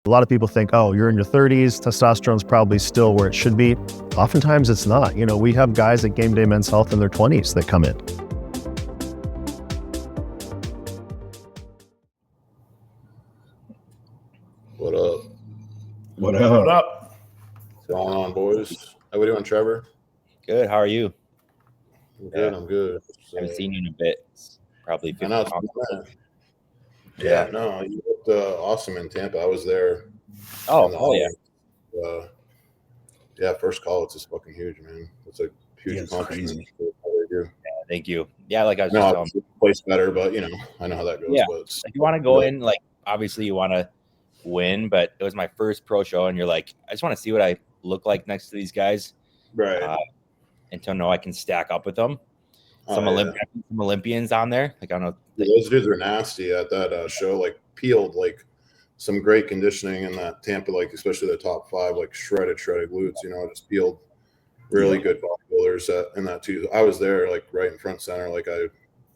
A lot of people think, oh, you're in your 30s, testosterone's probably still where it should be. Oftentimes it's not. We have guys at Game Day Men's Health in their 20s that come in. What up? What up? What up? What's going on, boys? How we doing, Trevor? Good. How are you? I'm good. I'm good. I haven't seen you in a bit. It's probably 50 I know, no, you looked awesome in Tampa. I was there. Yeah, first call. It's just fucking huge, man. It's a huge accomplishment. Yeah, thank you. Yeah, like I was just telling, place better, but I know how that goes. Yeah, but if you want to go in, like obviously you want to win, but it was my first pro show, and you're like, I just want to see what I look like next to these guys, right? And to know I can stack up with them. Some Olympians on there, like I don't know. Those dudes were nasty at that show. Like peeled, like some great conditioning in that Tampa, like especially the top 5, like shredded glutes. Just peeled really good bodybuilders in that too. I was there, like right in front center. Like I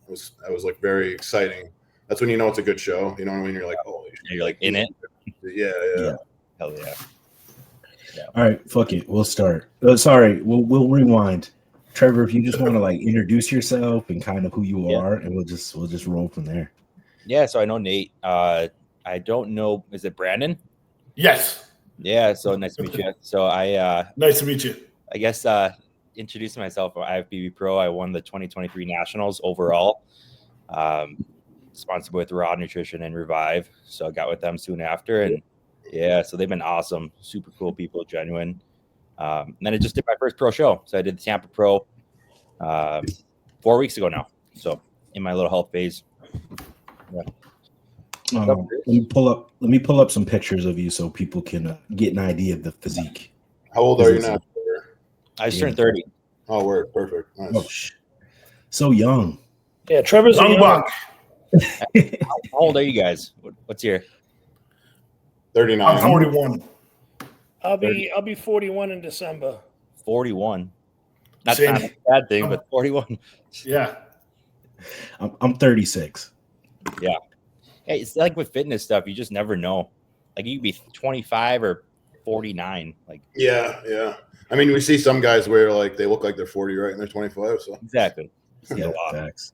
was like very exciting. That's when you know it's a good show. You know what I mean? You're like, holy shit. You're like in it. Yeah. Hell yeah. All right, fuck it. We'll start. Sorry, we'll rewind. Trevor, if you just want to like introduce yourself and kind of who you are, and we'll just roll from there. Yeah, so I know Nate. I don't know. Is it Brandon? Yes. Yeah. So nice to meet you. So nice to meet you. I guess introducing myself. IFBB Pro. I won the 2023 Nationals overall. Sponsored with Raw Nutrition and Revive. So I got with them soon after, and yeah, so they've been awesome, super cool people, genuine. And then I just did my first pro show. So I did the Tampa Pro 4 weeks ago now. So in my little health phase. Yeah. Let me pull up some pictures of you so people can get an idea of the physique. How old are you now? I just turned 30. Oh, word, perfect. Nice. Oh, so young. Yeah, Trevor's a young buck. How old are you guys? What's your 39? I'm 41. I'll be 41 in December. 41. That's not a bad thing, but 41. Yeah. I'm 36. Yeah. Hey, it's like with fitness stuff, you just never know. Like you could be 25 or 49. Like yeah. I mean, we see some guys where like they look like they're 40, right, and they're 25. So exactly. Yeah, facts.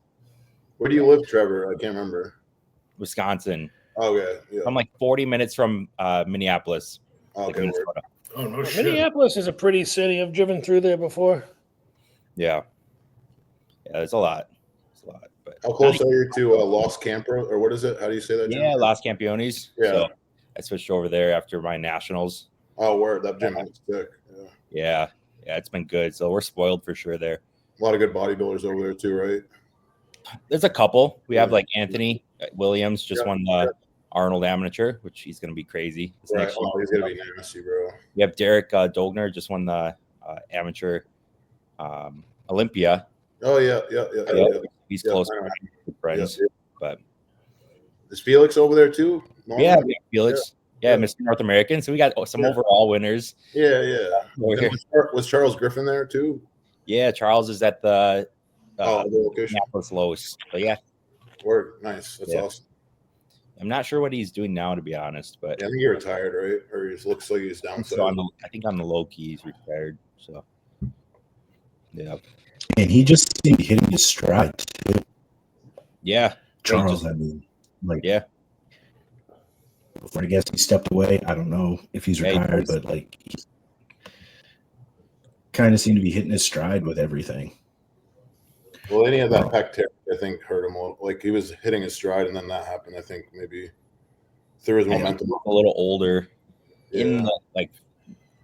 Where do you live, Trevor? I can't remember. Wisconsin. Oh yeah. I'm like 40 minutes from Minneapolis. Okay. Minnesota. Oh no shit. Minneapolis is a pretty city. I've driven through there before. Yeah, it's a lot. But how close are you to Los Campos, or what is it? How do you say that? Yeah, Los Campeones. Yeah. So I switched over there after my nationals. Oh, word. That gym is sick. Yeah, it's been good. So we're spoiled for sure there. A lot of good bodybuilders over there too, right? There's a couple. We have like Anthony Williams just won the Arnold Amateur, which he's going to be crazy. Right. Oh, he's going to be nasty, bro. We have Derek Dogner just won the amateur Olympia. Oh, yeah. He's close friends. Yeah. But is Felix over there too? Normally? Yeah, Felix. Yeah, Mr. North American. So we got some overall winners. Yeah. Was Charles Griffin there too? Yeah, Charles is at the location. Minneapolis Lowe's. So yeah. Word. Nice. That's awesome. I'm not sure what he's doing now, to be honest, but I think he retired, right? Or he looks like he's down. So I think on the low key he's retired. So yeah. And he just seemed hitting his stride too. Yeah. Charles, yeah. Before I guess he stepped away. I don't know if he's retired, but like he kind of seemed to be hitting his stride with everything. Well, any of that pec tear, I think, hurt him. Like he was hitting his stride, and then that happened. I think maybe through his momentum. A little older in the, like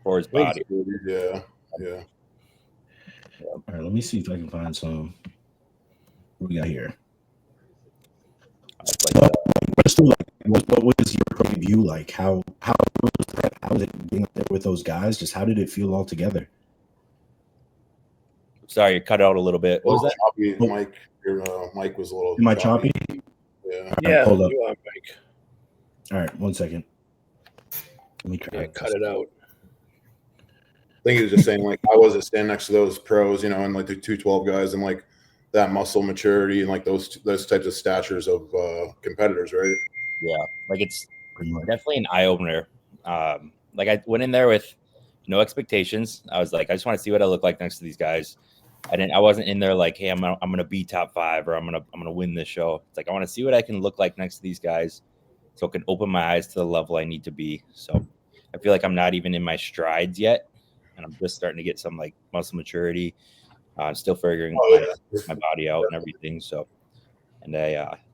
for his body. Yeah. All right, let me see if I can find some. What we got here? What was your preview like? How was it being up there with those guys? Just how did it feel all together? Sorry, you cut out a little bit. What was that? Choppy, Mike, your mic was a little. Am I choppy? Yeah. Hold up. You are, Mike. All right, 1 second. Let me try. Cut it out. I think he was just saying, like, I wasn't standing next to those pros, and like the 212 guys, and like that muscle maturity and like those types of statures of competitors, right? Yeah, like it's definitely an eye opener. Like I went in there with no expectations. I was like, I just want to see what I look like next to these guys. I wasn't in there like, hey, I'm gonna be top 5 or I'm gonna win this show. It's like I want to see what I can look like next to these guys, so it can open my eyes to the level I need to be. So I feel like I'm not even in my strides yet, and I'm just starting to get some like muscle maturity. I'm still figuring my body out and everything. So, and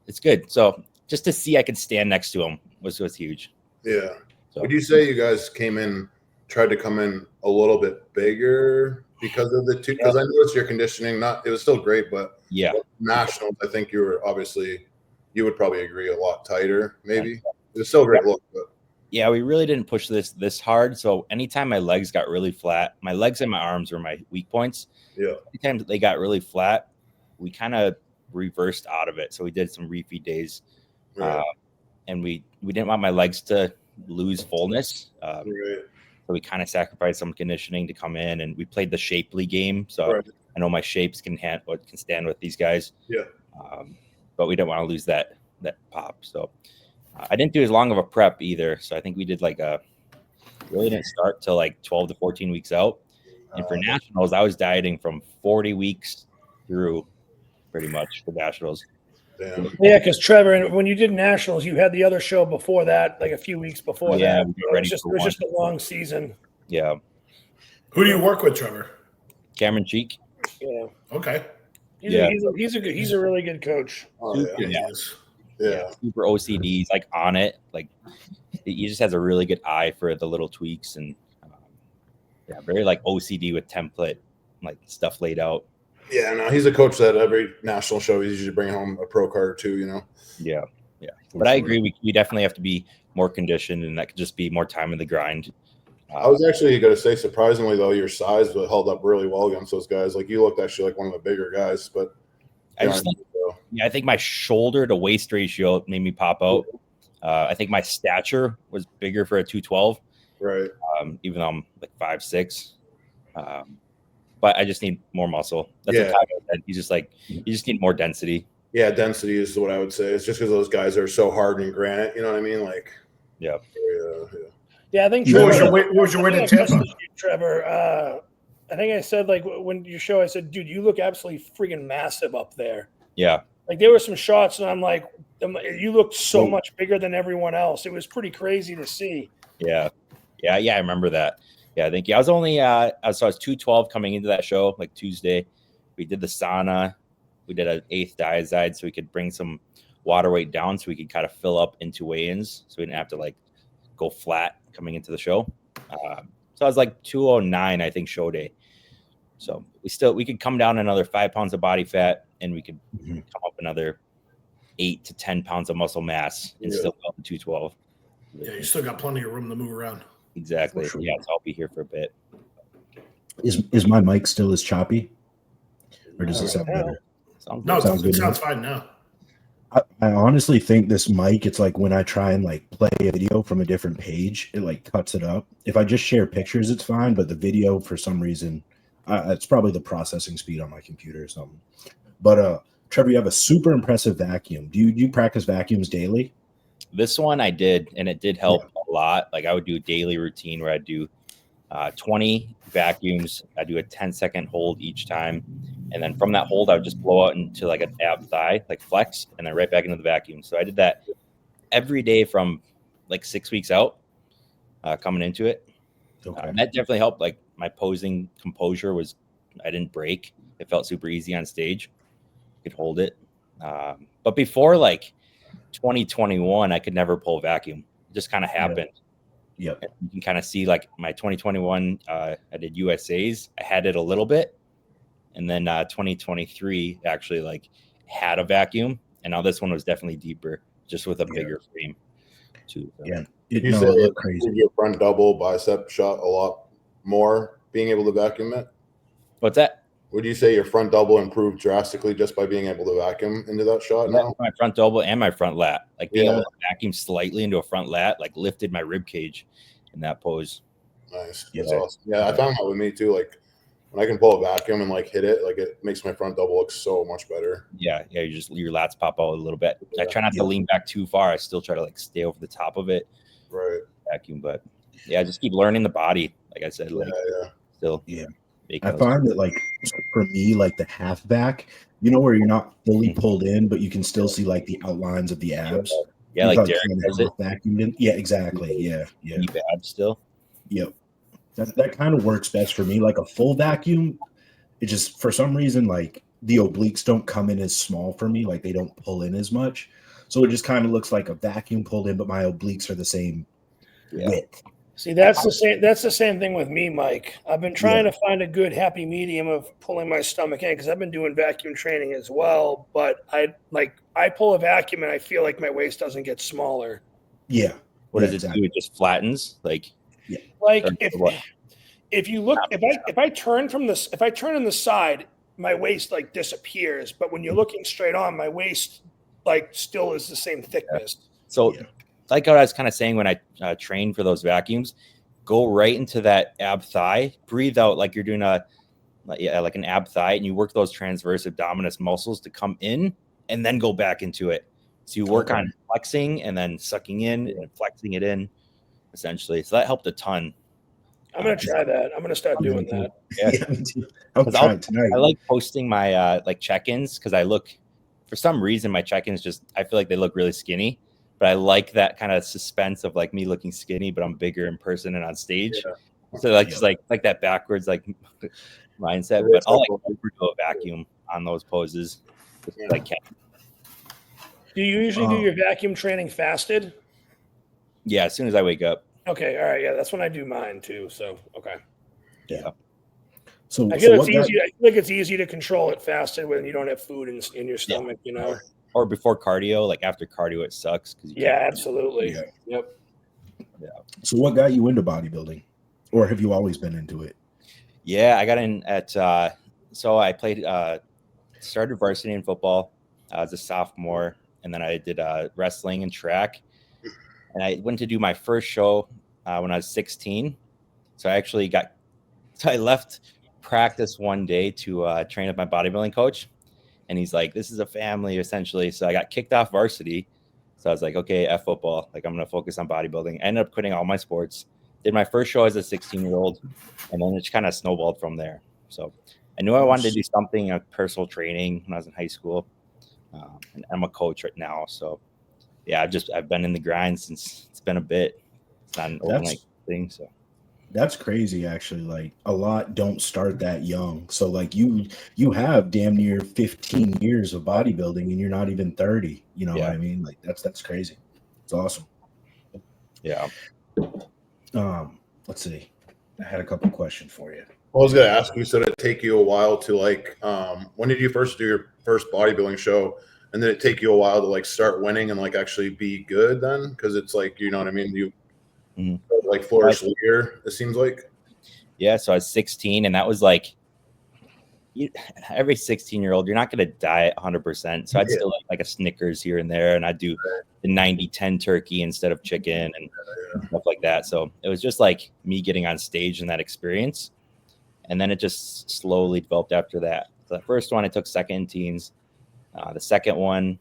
it's good. So just to see I could stand next to him was huge. Yeah. So, Would you say you guys tried to come in a little bit bigger because of the two? Because I noticed your conditioning, it was still great, but yeah, nationals, I think you would probably agree, a lot tighter, maybe. It was still a great look, but yeah, we really didn't push this hard. So anytime my legs got really flat, my legs and my arms were my weak points. yeah. Anytime they got really flat, we kind of reversed out of it. So we did some refeed days, Right. and we didn't want my legs to lose fullness. Right. So we kind of sacrificed some conditioning to come in, and we played the shapely game. So Right. I know my shapes can stand with these guys. Yeah. But we don't want to lose that pop. So I didn't do as long of a prep either. So I think we did really didn't start till like 12 to 14 weeks out. And for nationals, I was dieting from 40 weeks through pretty much for nationals. Damn. Yeah, because Trevor, when you did nationals, you had the other show before that, like a few weeks before Yeah, that. we got ready It for was one. just a long season. Yeah. Who do you work with, Trevor? Cameron Cheek. Yeah, Okay. he's a really good coach. Oh, Super, yeah. He is. Yeah. Super OCD. He's like on it. Like he just has a really good eye for the little tweaks and very like OCD with template, like stuff laid out. Yeah, no, he's a coach that every national show he's usually bringing home a pro card or two, you know. Yeah. But I agree. We definitely have to be more conditioned, and that could just be more time in the grind. I was actually going to say, surprisingly, though, your size held up really well against those guys. Like, you looked actually like one of the bigger guys, but I think my shoulder to waist ratio made me pop out. I think my stature was bigger for a 212. Right. Even though I'm like 5'6". But I just need more muscle. That's what Tyler said. He's just like, you just need more density. Yeah, density is what I would say. It's just because those guys are so hard in granite. You know what I mean? Like, yeah. Yeah, I think What was Trevor, your weight in Tampa? Trevor, I think I said, like, when your show, I said, dude, you look absolutely freaking massive up there. Yeah. Like, there were some shots, and I'm like, you looked so much bigger than everyone else. It was pretty crazy to see. Yeah. I remember that. Yeah, I think I was only I was 212 coming into that show, like Tuesday. We did the sauna. We did an 8th diazide so we could bring some water weight down so we could kind of fill up into weigh-ins so we didn't have to like go flat coming into the show. So I was like 209, I think, show day. So we could come down another 5 pounds of body fat, and we could come up another 8 to 10 pounds of muscle mass and still go to 212. Yeah, you still got plenty of room to move around. Exactly. Sure. Yeah, so I'll be here for a bit. Is my mic still as choppy, or does it sound better? No, Sounds it good sounds fine now. I honestly think this mic, it's like when I try and like play a video from a different page, it like cuts it up. If I just share pictures, it's fine, but the video, for some reason, it's probably the processing speed on my computer or something. But Trevor, you have a super impressive vacuum. Do you practice vacuums daily? This one I did, and it did help a lot. Like I would do a daily routine where I'd do 20 vacuums. I do a 10-second hold each time. And then from that hold, I would just blow out into like an ab thigh, like flex, and then right back into the vacuum. So I did that every day from like 6 weeks out, coming into it. Okay. And that definitely helped. Like my posing composure I didn't break. It felt super easy on stage. I could hold it. But before like 2021, I could never pull a vacuum. It just kind of happened. Yep. And you can kind of see like my 2021, I did USAs. I had it a little bit. And then 2023 actually like had a vacuum. And now this one was definitely deeper, just with a bigger frame too. So. Yeah. You said it improved your front double bicep shot a lot more being able to vacuum it? What's that? Would you say your front double improved drastically just by being able to vacuum into that shot now? My front double and my front lat. Like being able to vacuum slightly into a front lat, like lifted my rib cage in that pose. Nice. That's awesome. Yeah, I found that with me too. Like when I can pull a vacuum and like hit it, like it makes my front double look so much better. Yeah, your lats pop out a little bit. I try not to lean back too far. I still try to like stay over the top of it. Right. Vacuum, but yeah, just keep learning the body. Like I said, like still, Yeah. making I those- find that like for me, like the half back, you know, where you're not fully pulled in, but you can still see like the outlines of the abs. yeah, You like probably Derek kinda does it. half vacuumed in. Yeah, exactly. Yeah. Deep abs still. Yep. That kind of works best for me. Like a full vacuum, it just for some reason like the obliques don't come in as small for me. Like they don't pull in as much. So it just kind of looks like a vacuum pulled in, but my obliques are the same width. See, that's the same. That's the same thing with me, Mike. I've been trying to find a good happy medium of pulling my stomach in because I've been doing vacuum training as well. But I pull a vacuum and I feel like my waist doesn't get smaller. Yeah. What does it do? It just flattens, like if you look, if I turn from this, if I turn on the side, my waist like disappears. But when you're looking straight on, my waist like still is the same thickness. So, like what I was kind of saying when I train for those vacuums, go right into that ab thigh, breathe out like you're doing like an ab thigh, and you work those transverse abdominis muscles to come in and then go back into it. So you work on flexing and then sucking in and flexing it in, essentially. So that helped a ton. I'm gonna try that. I'm gonna start doing that. Yeah, I'll try it tonight. I like posting my like check-ins because I look, for some reason, my check-ins just, I feel like they look really skinny. But I like that kind of suspense of like me looking skinny, but I'm bigger in person and on stage. Yeah. So like just like that backwards like mindset. But I'll like overdo a vacuum on those poses. Like, do you usually do your vacuum training fasted? Yeah, as soon as I wake up. Okay, all right, yeah, that's when I do mine too. So okay, yeah. So I feel it's easy. I feel like it's easy to control it fasted when you don't have food in your stomach. You know. Or before cardio, like after cardio, it sucks. Absolutely. Yeah. Yep. Yeah. So what got you into bodybuilding? Or have you always been into it? Yeah, I got in at, so I played, started varsity in football as a sophomore. And then I did wrestling and track. And I went to do my first show when I was 16. So I left practice one day to train with my bodybuilding coach. And he's like, this is a family, essentially. So I got kicked off varsity. So I was like, okay, F football. Like, I'm going to focus on bodybuilding. I ended up quitting all my sports. Did my first show as a 16-year-old. And then it just kind of snowballed from there. So I knew I wanted to do something, personal training when I was in high school. And I'm a coach right now. So, yeah, I've been in the grind since it's been a bit. It's not an overnight thing. So. That's crazy, actually. Like a lot don't start that young. So like you have damn near 15 years of bodybuilding and you're not even 30. You know what I mean? Like that's crazy. It's awesome. Yeah. Let's see. I had a couple questions for you. I was gonna ask you, so did it take you a while to like when did you first do your first bodybuilding show? And did it take you a while to like start winning and like actually be good then? Because it's like, you know what I mean? You like flourish later, it seems like. Yeah, so I was 16, and that was like every 16-year-old, you're not going to diet 100%. So I'd still like a Snickers here and there, and I'd do the 90-10 turkey instead of chicken and stuff like that. So it was just like me getting on stage and that experience. And then it just slowly developed after that. So the first one, I took second in teens. The second one,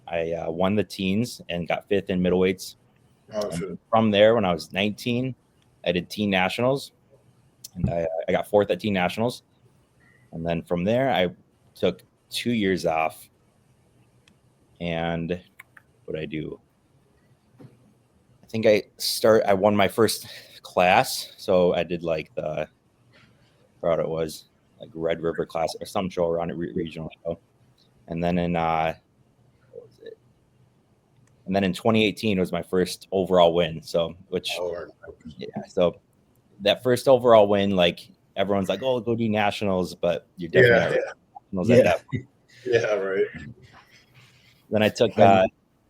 I won the teens and got fifth in middleweights. From there, when I was 19, I did teen nationals, and I got fourth at teen nationals. And then from there, I took 2 years off. And what I do? I think I won my first class. So I did like I forgot it was like Red River class or some show around it regional show. And then in And then in 2018 was my first overall win. So, so that first overall win, like everyone's like, oh, go do nationals, but you're definitely nationals at that point. Yeah, right. Then I took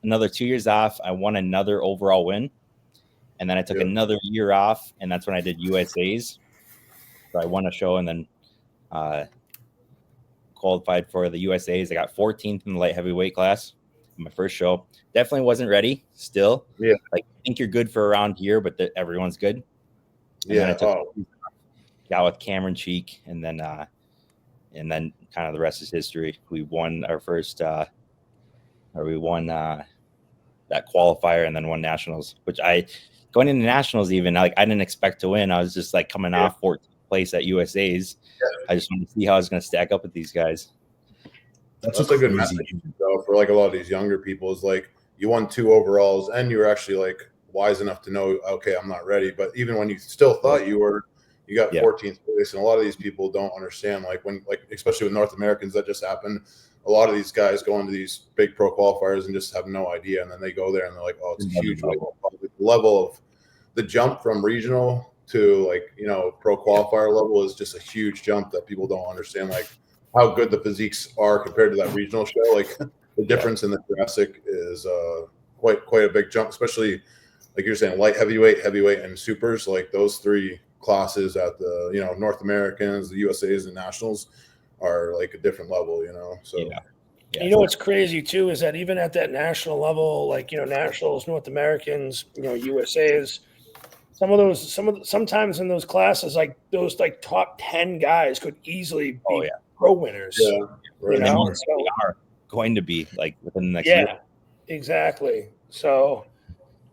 another 2 years off. I won another overall win. And then I took another year off, and that's when I did USAs. So I won a show and then qualified for the USAs. I got 14th in the light heavyweight class. My first show. Definitely wasn't ready still. Yeah. Like, I think you're good for around here, but everyone's good. And then I took got with Cameron Cheek, and then kind of the rest is history. We won our first that qualifier and then won nationals, which going into nationals, even like I didn't expect to win. I was just like coming off 14th place at USA's. I just wanted to see how I was going to stack up with these guys. That's a good message though, for like a lot of these younger people. Is like you won 2 overalls and you were actually like wise enough to know, okay, I'm not ready. But even when you still thought you were, you got 14th place. And a lot of these people don't understand, like when, like, especially with North Americans, that just happened. A lot of these guys go into these big pro qualifiers and just have no idea. And then they go there and they're like, oh, it's a huge level of the jump from regional to like, you know, pro qualifier level is just a huge jump that people don't understand. Like how good the physiques are compared to that regional show. Like the difference in the Jurassic is quite a big jump, especially like you're saying, light heavyweight, and supers. Like those 3 classes at the, you know, North Americans, the USA's, and nationals are like a different level, you know. So you know what's crazy too is that even at that national level, like, you know, nationals, North Americans, you know, USA's, sometimes in those classes, like those like top 10 guys could easily be pro winners. Yeah, right. You know, They are going to be like within the next year. Exactly. So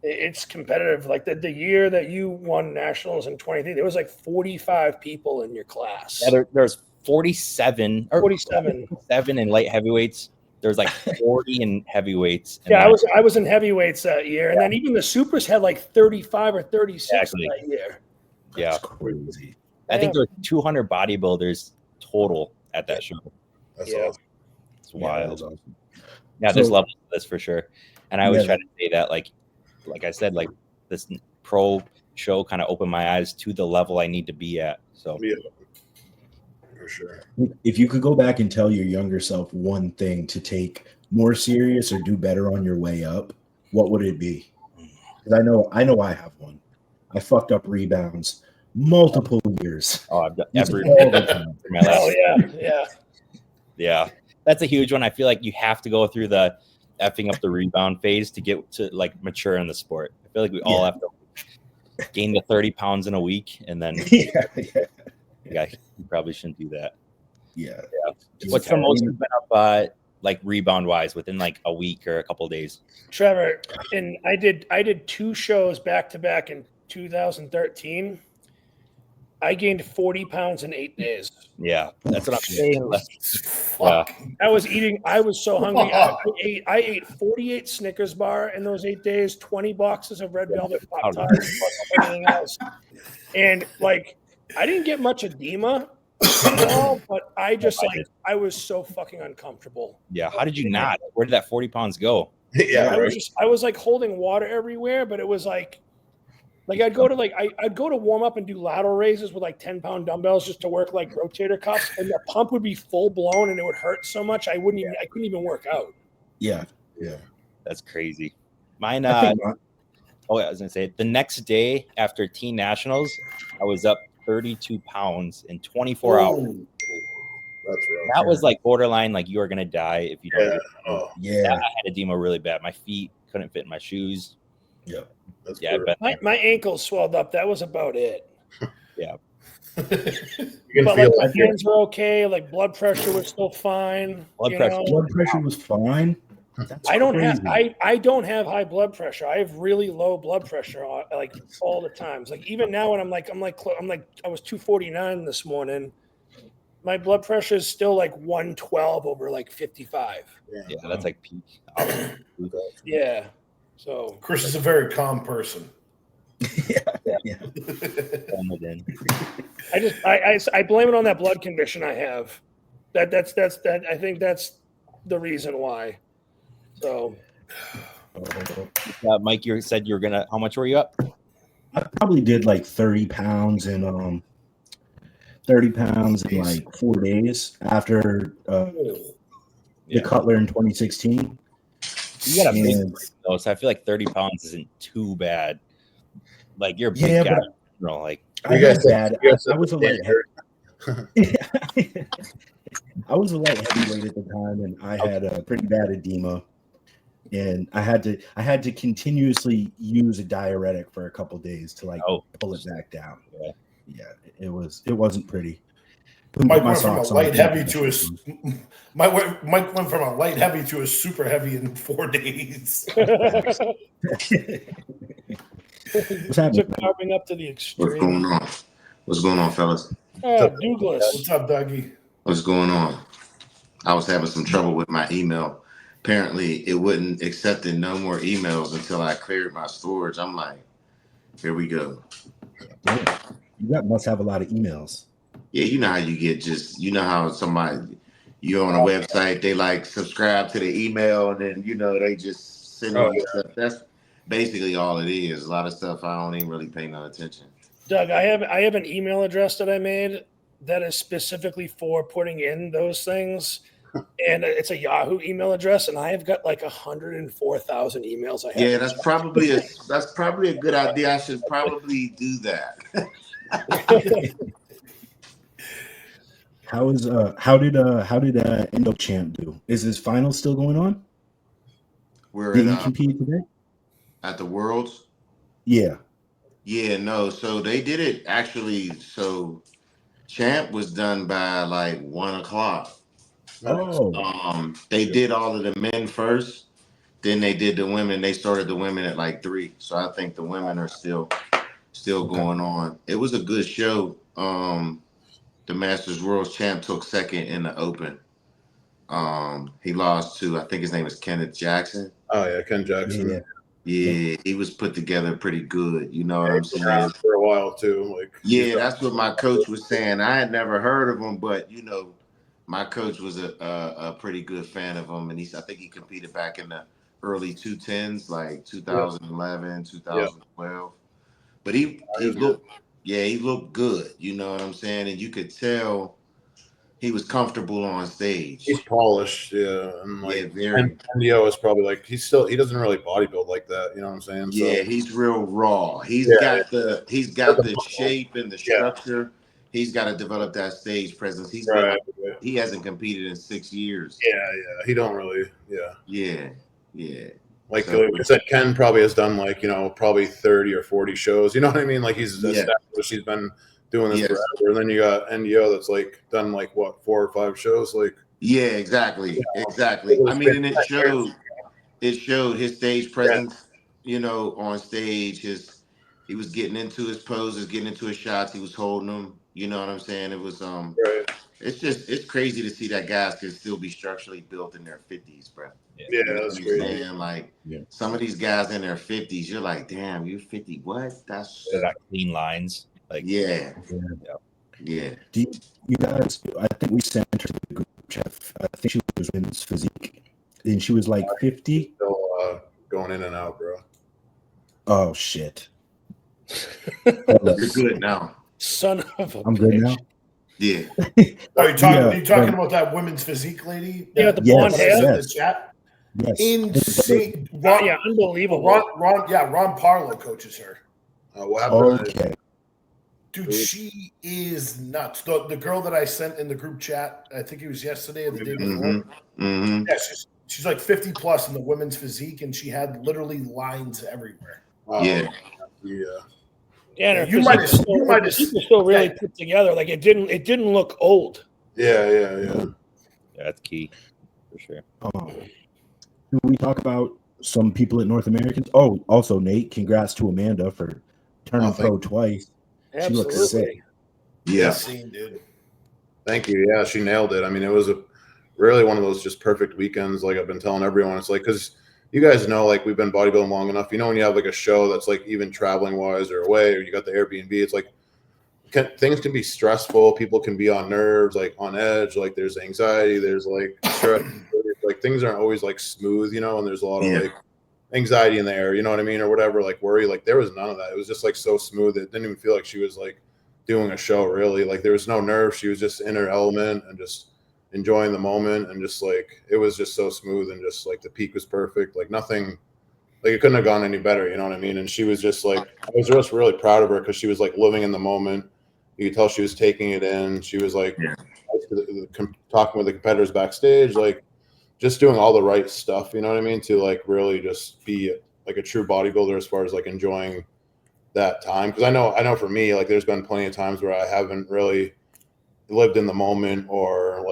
it's competitive. Like the year that you won nationals in 23, there was like 45 people in your class. Yeah, there's 47 in light heavyweights. There's like 40 in heavyweights. Yeah, I was in heavyweights that year, and then even the supers had like 35 or 36 that year. Yeah, That's crazy. I think there were 200 bodybuilders total at that show. That's awesome. It's wild. That's awesome. Yeah, there's levels to this for sure. And I always try to say that, like I said, like this pro show kind of opened my eyes to the level I need to be at. So for sure. If you could go back and tell your younger self one thing to take more serious or do better on your way up, what would it be? Because I know I have one. I fucked up rebounds multiple years. Oh, I've done every yeah. That's a huge one. I feel like you have to go through the effing up the rebound phase to get to like mature in the sport. I feel like we all have to gain the 30 pounds in a week, and then you probably shouldn't do that. Yeah. What's the most you've been up like rebound wise within like a week or a couple of days? Trevor, and I did 2 shows back to back in 2013. I gained 40 pounds in 8 days. Yeah, that's what I'm saying. I was so hungry. I ate 48 Snickers bar in those 8 days, 20 boxes of red velvet Pop-Tarts, everything else. And like, I didn't get much edema at all, but I was so fucking uncomfortable. Yeah. How did you not? Where did that 40 pounds go? I was like holding water everywhere, but it was like I'd go to warm up and do lateral raises with like 10-pound dumbbells just to work like rotator cuffs, and the pump would be full blown and it would hurt so much I couldn't even work out. Yeah. That's crazy. Mine I was gonna say the next day after teen nationals, I was up 32 pounds in 24 hours. That's rough. That was like borderline, like you are gonna die if you don't. I had edema really bad. My feet couldn't fit in my shoes. My ankles swelled up. That was about it. Yeah. But like my hands were okay. Like blood pressure was still fine. Blood pressure was fine. I don't have high blood pressure. I have really low blood pressure, like all the times. Like even now, when I was 249 this morning. My blood pressure is still like 112 over like 55. Yeah, that's like peak. Yeah. So Chris is a very calm person. Yeah. I blame it on that blood condition I have. That's I think that's the reason why. So, Mike, you said you were gonna. How much were you up? I probably did like 30 pounds in like 4 days after the Cutler in 2016. You got a big though, so I feel like 30 pounds isn't too bad. Like you're a big guy, like I was a light I was a light heavyweight at the time, and I had a pretty bad edema, and I had to continuously use a diuretic for a couple of days to like pull it back down. Yeah, it wasn't pretty. Mike went from a light heavy to a super heavy in 4 days. What's happening? Took carving up to the extreme. What's going on? What's going on, fellas? Douglas. What's up, Dougie? What's going on? I was having some trouble with my email. Apparently, it wouldn't accept no more emails until I cleared my storage. I'm like, here we go. Yeah. You must have a lot of emails. Yeah, you know how you get how somebody, you're on a website, they like subscribe to the email, and then, they just send you stuff. That's basically all it is. A lot of stuff I don't even really pay no attention. Doug, I have an email address that I made that is specifically for putting in those things. And it's a Yahoo email address, and I have got like 104,000 emails. I have. Yeah, that's probably a good idea. I should probably do that. How did Endo Champ do? Is his final still going on? Did he compete today? At the Worlds? Yeah. Yeah, no. So they did it actually. So Champ was done by like 1 o'clock. Oh. They did all of the men first, then they did the women. They started the women at like 3. So I think the women are still going on. It was a good show. The Masters Worlds Champ took second in the Open. He lost to, I think his name is Kenneth Jackson. Oh yeah, Ken Jackson. Yeah, he was put together pretty good. You know what I'm saying? For a while too. Yeah, that's what my coach was saying. I had never heard of him, but my coach was a pretty good fan of him, and I think he competed back in the early 2010s, like 2011, 2012. But he looked good. You know what I'm saying? And you could tell he was comfortable on stage. He's polished, and very. NDO is probably he doesn't really bodybuild like that. You know what I'm saying? Yeah, he's real raw. He's got the shape and the structure. He's got to develop that stage presence. He hasn't competed in 6 years. Yeah. He don't really. Yeah. Like I said, Ken probably has done probably 30 or 40 shows. You know what I mean? Like he's established. He's been doing this forever. And then you got NDO that's done 4 or 5 shows. Yeah, exactly. Exactly. I mean, and it showed his stage presence. On stage, he was getting into his poses, getting into his shots. He was holding them. You know what I'm saying? It was it's crazy to see that guys can still be structurally built in their 50s, bro. Yeah, that's crazy. Some of these guys in their 50s, you're like, damn, you're 50. What? That's that clean lines. Yeah. Do you guys? I think we sent her to the group chat. I think she was women's physique, and she was like 50. Still going in and out, bro. Oh shit! You're good now. Son of a I'm good now. Yeah. Are you talking about that women's physique lady? Yeah, the blonde hair. The chat? Yes. Insane. Unbelievable. Ron Parlow coaches her. What happened? Okay. Dude, she is nuts. The girl that I sent in the group chat, I think it was yesterday or the day before. Mm-hmm. Yeah, she's like 50 plus in the women's physique, and she had literally lines everywhere. Yeah. Yeah, you might have still really put together. Like it didn't look old. Yeah. That's key for sure. Can we talk about some people at North Americans? Oh, also Nate, congrats to Amanda for turning pro twice. Absolutely. She looks sick. Yeah. Dude. Thank you. Yeah, she nailed it. I mean, it was really one of those just perfect weekends. Like I've been telling everyone, it's because you guys know, we've been bodybuilding long enough. When you have a show that's even traveling wise or away, or you got the Airbnb, it's things can be stressful. People can be on nerves, on edge. There's anxiety. There's stress. Things aren't always smooth, and there's a lot of anxiety in the air, you know what I mean? Or whatever, worry. There was none of that. It was just so smooth. It didn't even feel like she was doing a show really. There was no nerves. She was just in her element and just enjoying the moment, and just it was just so smooth, and just the peak was perfect. Nothing, it couldn't have gone any better, you know what I mean? And she was just I was just really proud of her because she was living in the moment. You could tell she was taking it in. She was talking with the competitors backstage, just doing all the right stuff, you know what I mean? To really just be a true bodybuilder as far as enjoying that time. Because I know for me, there's been plenty of times where I haven't really lived in the moment, or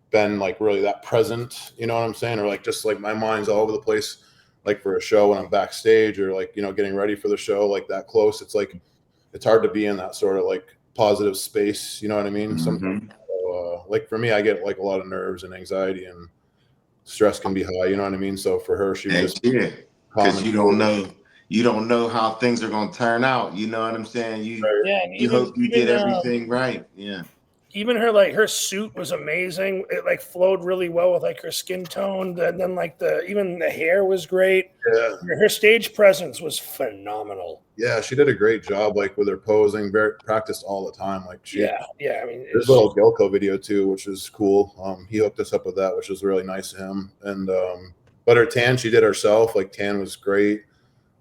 been really that present, you know what I'm saying? Or just my mind's all over the place like for a show when I'm backstage or like, you know, getting ready for the show, like that close. It's like, it's hard to be in that sort of like positive space. You know what I mean? Sometimes, like for me, I get like a lot of nerves and anxiety and stress can be high. You know what I mean? So for her, she was just because you don't know how things are going to turn out. You know what I'm saying? You hope you did everything right. Yeah. Even her suit was amazing. It like flowed really well with like her skin tone. And then like even the hair was great. Yeah. Her stage presence was phenomenal. Yeah, she did a great job, like with her posing. Practiced all the time. Like I mean, there's a little Gilco video too, which is cool. He hooked us up with that, which was really nice of him. And but her tan, she did herself. Like tan was great.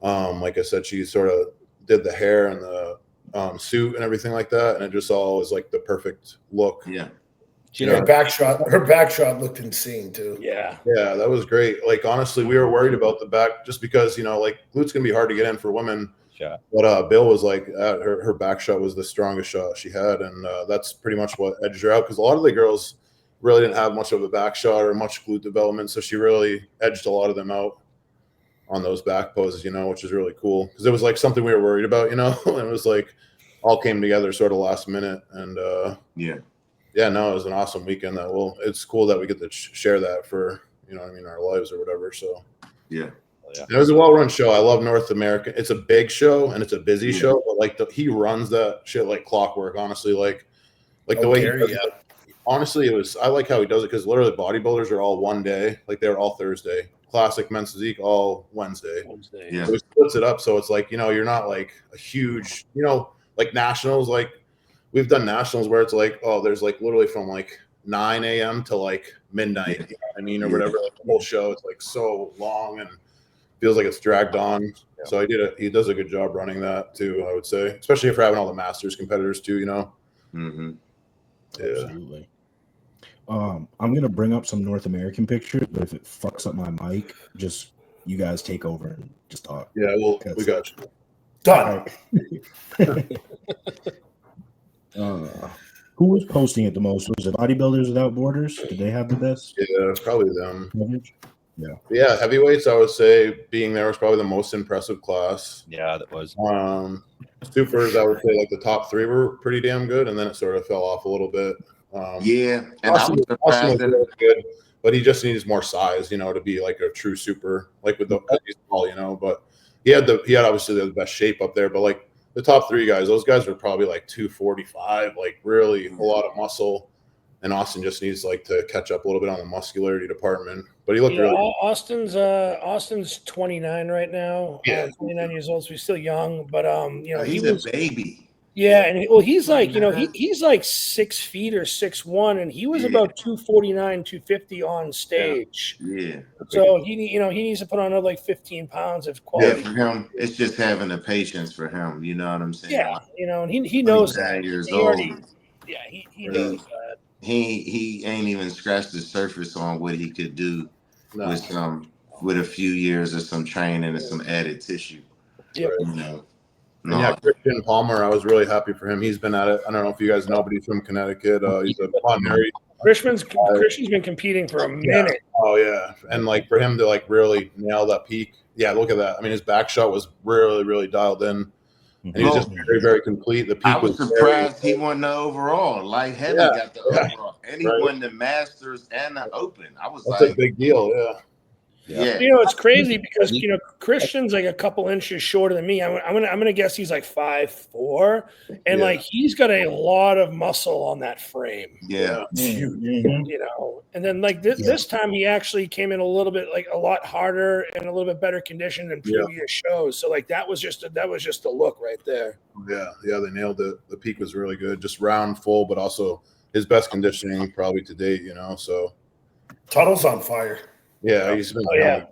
Like I said, she sort of did the hair and the suit and everything like that, and it just all was like the perfect look. Yeah. Her back shot looked insane too. Yeah, that was great. Like honestly, we were worried about the back just because, you know, like glute's gonna be hard to get in for women. Yeah. But Bill was like, her back shot was the strongest shot she had, and that's pretty much what edged her out because a lot of the girls really didn't have much of a back shot or much glute development, so she really edged a lot of them out on those back poses, you know, which is really cool because it was like something we were worried about, you know, and it was like all came together sort of last minute. And no, it was an awesome weekend. It's cool that we get to share that for, you know what I mean, our lives or whatever. So yeah. It was a well-run show. I love North America. It's a big show and it's a busy show, but like he runs that shit like clockwork, honestly. Like the way he does it. Honestly, I like how he does it because literally bodybuilders are all one day, like they're all Thursday. Classic men's physique all Wednesday. Yeah. So he splits it up, so it's like, you know, you're not like a huge, you know, like nationals. Like we've done nationals where it's like, oh, there's like literally from like 9 a.m. to like midnight. You know what I mean, or whatever. Like the whole show is like so long and feels like it's dragged on. Yeah. So he does a good job running that too, I would say, especially if we're having all the masters competitors too, you know. Mm-hmm. Yeah. Absolutely. I'm gonna bring up some North American pictures, but if it fucks up my mic, just you guys take over and just talk. Yeah, we got you. Done. Who was posting it the most? Was it Bodybuilders Without Borders? Did they have the best? Yeah, probably them. Coverage? Yeah, heavyweights, I would say being there was probably the most impressive class. Yeah, that was. Supers, I would say like the top three were pretty damn good, and then it sort of fell off a little bit. And Austin was really good, but he just needs more size, you know, to be like a true super, like with the he's small, you know. But he had obviously the best shape up there, but like the top three guys, those guys were probably like 245, like really a lot of muscle. And Austin just needs like to catch up a little bit on the muscularity department. But he looked really good. Austin's 29 right now. 29 years old, so he's still young. But you know, he's a baby. Yeah, and he's like, you know, he's like 6 feet or 6'1", and he was about 249, 250 on stage. Yeah. So he needs to put on another like 15 pounds of quality. Yeah, for him, it's just having the patience for him. You know what I'm saying? Yeah, you know, and he knows that. Years old. He knows that. He ain't even scratched the surface on what he could do with a few years of some training and some added tissue. Yeah. You know. And yeah, Christian Palmer, I was really happy for him. He's been at it. I don't know if you guys know, but he's from Connecticut. He's a primary. Christian's been competing for a minute. Oh yeah, and like for him to like really nail that peak. Yeah, look at that. I mean, his back shot was really, really dialed in, and he was just very, very complete. The peak I was surprised he won the overall. Light heavy got the overall, and he won the Masters and the Open. I was That's a big deal. Yeah. You know, it's crazy because, you know, Christian's like a couple inches shorter than me. I'm gonna guess he's like 5'4", and like he's got a lot of muscle on that frame. Yeah. You know, and then like this time he actually came in a little bit like a lot harder and a little bit better condition than previous shows. So like that was just a look right there. Yeah, they nailed it. The peak was really good, just round, full, but also his best conditioning probably to date. You know, so Tuttle's on fire. Yeah, he's been yeah.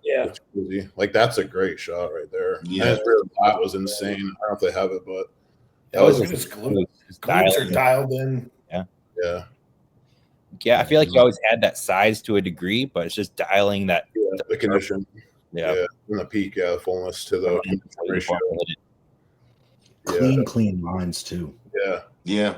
Crazy. Like that's a great shot right there. Yeah, and his rear lat was insane. I don't know if they have it, but that was his glutes. Glutes are dialed in. Yeah, I feel like he always had that size to a degree, but it's just dialing that the condition. Yeah, and the peak, the fullness to the ratio. Clean lines too. Yeah.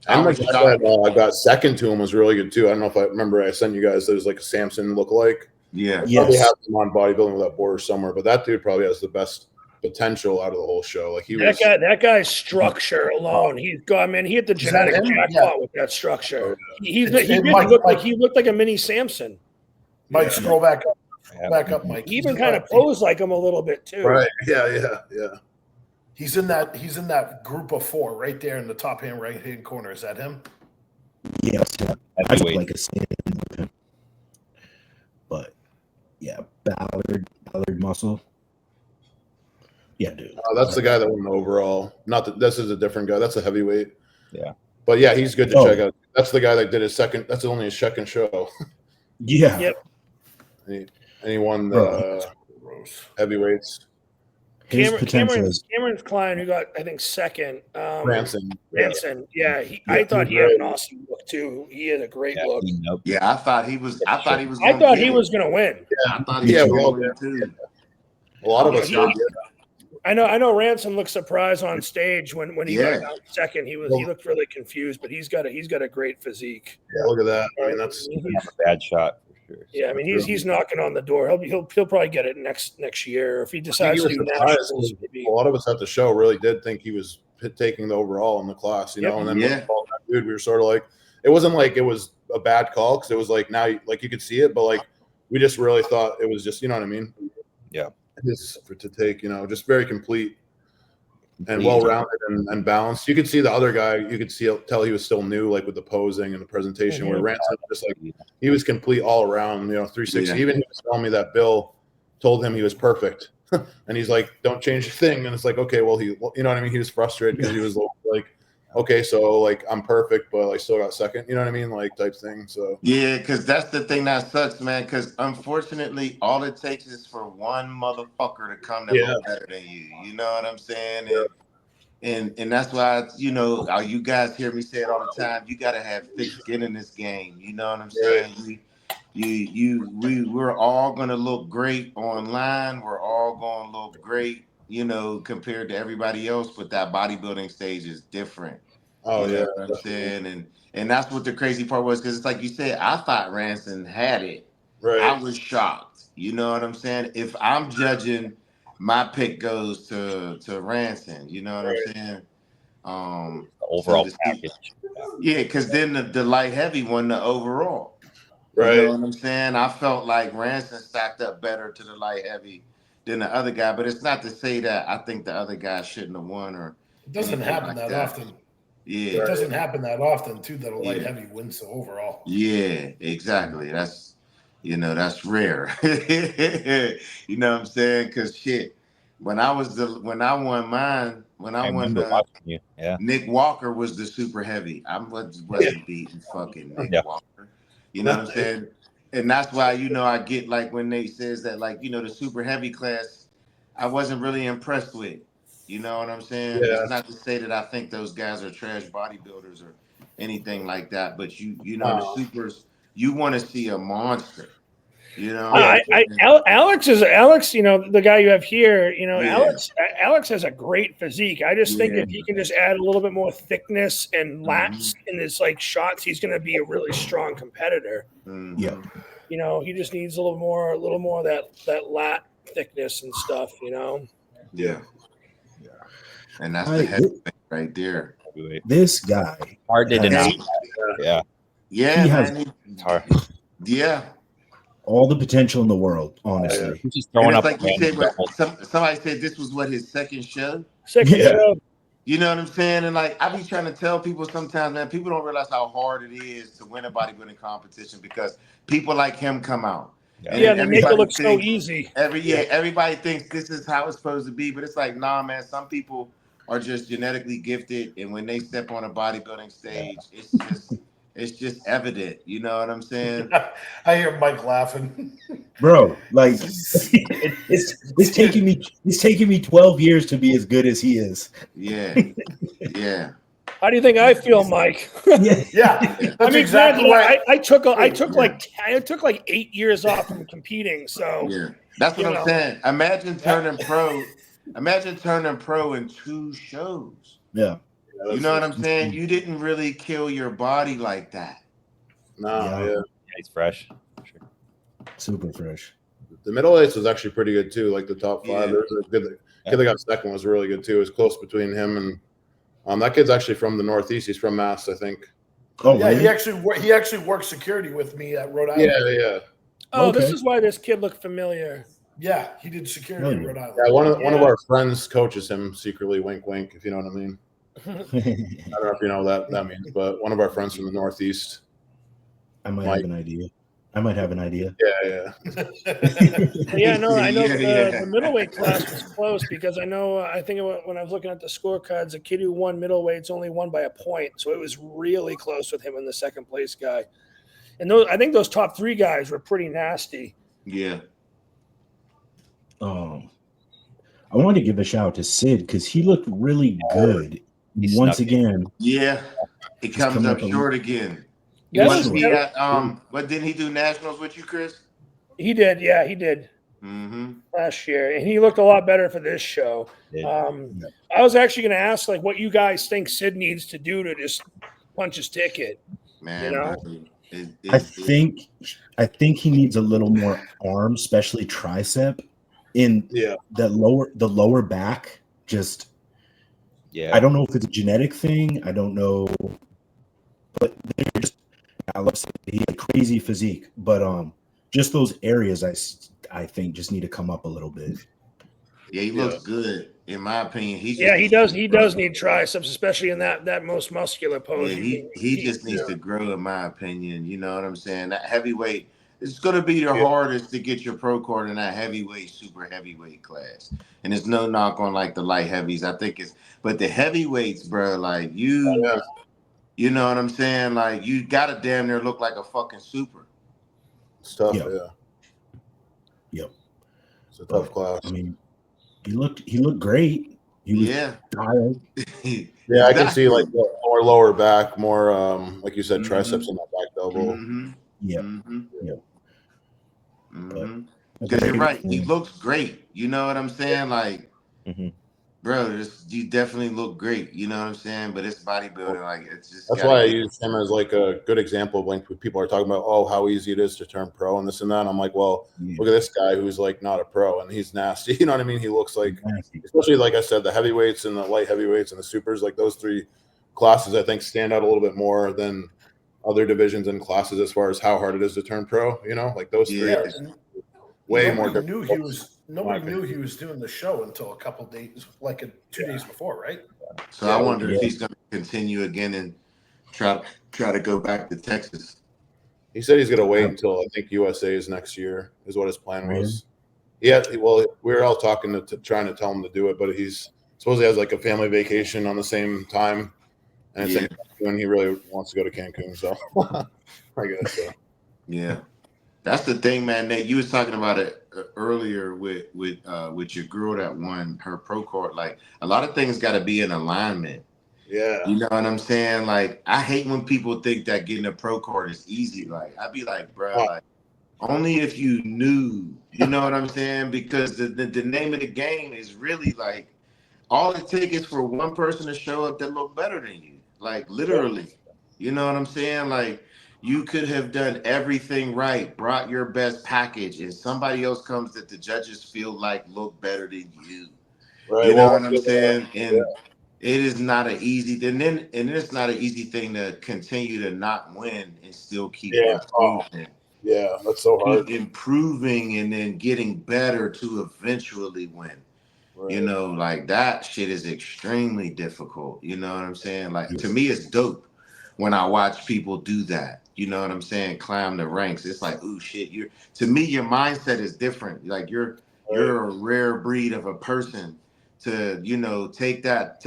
And like I got second to him was really good too. I don't know if I remember I sent you guys. There's like a Samson lookalike. Yeah. Probably have him on Bodybuilding Without Borders somewhere, but that dude probably has the best potential out of the whole show. Like that guy's structure alone. He's got, man. He hit the genetic jackpot with that structure. He looked like a mini Samson. Mike, scroll back up. Back up, Mike. He even kind of posed like him a little bit too. Right. Yeah. He's in that group of 4 right there in the top right hand corner. Is that him? Yes. I look like a stand with him. But yeah, Ballard muscle. Yeah, dude. That's the guy that won the overall. Not that this is a different guy. That's a heavyweight. Yeah. But yeah, he's good to check out. That's the guy that did his second. That's only his second show. Yeah. Yep. And he won the heavyweights. Cameron's client, who got, I think, second. Ranson. Yeah. I thought he had an awesome look too. He had a great look. Yeah, I thought he was. I thought he was going to win. Yeah, I thought he was going to win too. A lot of us did. I know Ransom looked surprised on stage when he got out second. He looked really confused, but he's got a great physique. Yeah, look at that. I mean, that's a bad shot for sure. Yeah, I mean he's knocking on the door. He'll probably get it next year if he decides to do nationals. A lot of us at the show really did think he was taking the overall in the class, you know. And then when we called that dude, we were sort of like, it wasn't like it was a bad call because it was like now like you could see it, but like we just really thought it was just, you know what I mean? Yeah. To take, you know, just very complete and well-rounded and balanced. You could see the other guy, you could tell he was still new, like with the posing and the presentation, where Ransom just like he was complete all around, you know, 360. Yeah. Even he was telling me that Bill told him he was perfect. And he's like, don't change a thing. And it's like, okay, well, you know what I mean? He was frustrated because he was like, okay, so like I'm perfect, but I still got second, you know what I mean? Like type thing. So yeah, because that's the thing that sucks, man. Because unfortunately, all it takes is for one motherfucker to come that look better than you. You know what I'm saying? And that's why, you know, you guys hear me say it all the time. You got to have thick skin in this game. You know what I'm saying? We're all gonna look great online. We're all gonna look great, you know, compared to everybody else. But that bodybuilding stage is different. Oh, you know what I'm saying? And that's what the crazy part was, because it's like you said, I thought Ranson had it. Right. I was shocked. You know what I'm saying? If I'm judging, my pick goes to Ranson. You know what I'm saying? The overall package. Yeah, because then the light heavy won the overall. Right. You know what I'm saying? I felt like Ranson stacked up better to the light heavy than the other guy, but it's not to say that I think the other guy shouldn't have won or. It doesn't happen that often. Yeah, it doesn't happen that often too that a light heavy wins the overall. Yeah, exactly. That's, you know, that's rare. You know what I'm saying? Because shit, when I won mine, Nick Walker was the super heavy. I wasn't beating fucking Nick Walker. You know what I'm saying? And that's why, you know, I get like when they says that, like, you know, the super heavy class, I wasn't really impressed with. You know what I'm saying? Yeah. It's not to say that I think those guys are trash bodybuilders or anything like that, but you know, the supers, you want to see a monster. You know, Alex, you know, the guy you have here, you know, Alex has a great physique. I just think if he can just add a little bit more thickness and lats in his like shots, he's going to be a really strong competitor. Yeah. You know, he just needs a little more of that lat thickness and stuff, you know? Yeah. And that's the heavyweight right there. This guy. Hard to deny. Yeah. Yeah, he has yeah. all the potential in the world, honestly. He's just throwing up. Like you said, somebody said this was what his second show. Second show. You know what I'm saying? And like I be trying to tell people sometimes, man, people don't realize how hard it is to win a bodybuilding competition because people like him come out. Yeah, they make it look so easy. Everybody thinks this is how it's supposed to be, but it's like, nah, man. Some people are just genetically gifted, and when they step on a bodybuilding stage, it's just evident. You know what I'm saying? I hear Mike laughing, bro. Like it's taking me 12 years to be as good as he is. Yeah, yeah. How do you think I feel, Mike? Yeah. I mean, exactly right. I took like 8 years off from competing. So yeah, that's what I'm saying. Imagine turning pro in 2 shows. Yeah. You know what I'm saying? You didn't really kill your body like that. No, he's fresh. Sure. Super fresh. The middleweights was actually pretty good too. Like the top five, Yeah. there's a good kid that got second was really good too. It was close between him and that kid's actually from the Northeast. He's from Mass, I think. Oh, Yeah, really? he actually worked security with me at Rhode Island. Yeah. Oh, this Okay. is why this kid looked familiar. Yeah, he did security in Rhode Island. Yeah, one of our friends coaches him secretly, wink, wink, if you know what I mean. I I don't know if you know what that means, but one of our friends from the Northeast. might Mike. have an idea. I might have an idea. Yeah. Yeah, no, I know Yeah. the middleweight class was close because I think when I was looking at the scorecards, the kid who won middleweight's only won by a point, so it was really close with him and the second place guy. And I think those top three guys were pretty nasty. Yeah. I wanted to give a shout out to Sid because he looked really good. He Once snuck again, Yeah. It He's comes coming up up a- short again. That Was was- he at what didn't he do nationals with you, Chris? He did, yeah, he did Mm-hmm. last year, and he looked a lot better for this show. Yeah. I was actually going to ask like what you guys think Sid needs to do to just punch his ticket. Man, You know? I think he needs a little more arm, especially tricep, in the lower back. Just Yeah. I don't know if it's a genetic thing. I don't know, but they're just he had a crazy physique, but just those areas I think just need to come up a little bit. Yeah, he looks good in my opinion. He does need triceps, especially in that most muscular pose. Yeah, he just needs to grow, in my opinion. You know what I'm saying? That heavyweight, it's going to be the hardest to get your pro card in that heavyweight, super heavyweight class. And there's no knock on like the light heavies. I think but the heavyweights, bro, like you know what I'm saying? Like you got to damn near look like a fucking super. It's tough, Yep. It's a tough class. I mean, he looked great. He was tired. Yeah, I can see like more lower back, more like you said, triceps in that back double. Because you're right, he looks great. You know what I'm saying? Like, bro, you definitely look great. You know what I'm saying? But it's bodybuilding, like it's just. That's why I use him as like a good example of when people are talking about, oh, how easy it is to turn pro and this and that. And I'm like, well, look at this guy who's like not a pro and he's nasty. You know what I mean? He looks like, especially like I said, the heavyweights and the light heavyweights and the supers, like those three classes, I think stand out a little bit more than other divisions and classes as far as how hard it is to turn pro. You know, like those three are way more. Nobody knew he was doing the show until a couple days, like 2 days before, right? So I wonder if he's going to continue again and try to go back to Texas. He said he's going to wait until I think USA is next year, is what his plan was. Yeah, well, we were all talking trying to tell him to do it, but he's supposedly has like a family vacation on the same time, and it's when he really wants to go to Cancun. So I guess so. Yeah. That's the thing, man. Nate, you was talking about it earlier with your girl that won her pro card. Like a lot of things got to be in alignment. Yeah, you know what I'm saying. Like I hate when people think that getting a pro card is easy. Like I'd be like, bro, like only if you knew. You know what I'm saying? Because the name of the game is really like all it takes is for one person to show up that look better than you. Like literally, you know what I'm saying? Like. You could have done everything right, brought your best package, and somebody else comes that the judges feel like look better than you. Right. You know what I'm saying? And it is not an easy. And it's not an easy thing to continue to not win and still keep improving. Yeah, that's so hard. Keep improving and then getting better to eventually win. Right. You know, like that shit is extremely difficult. You know what I'm saying? Like to me, it's dope when I watch people do that. You know what I'm saying? Climb the ranks. It's like, ooh, shit. To me, your mindset is different. Like you're a rare breed of a person to, you know, take that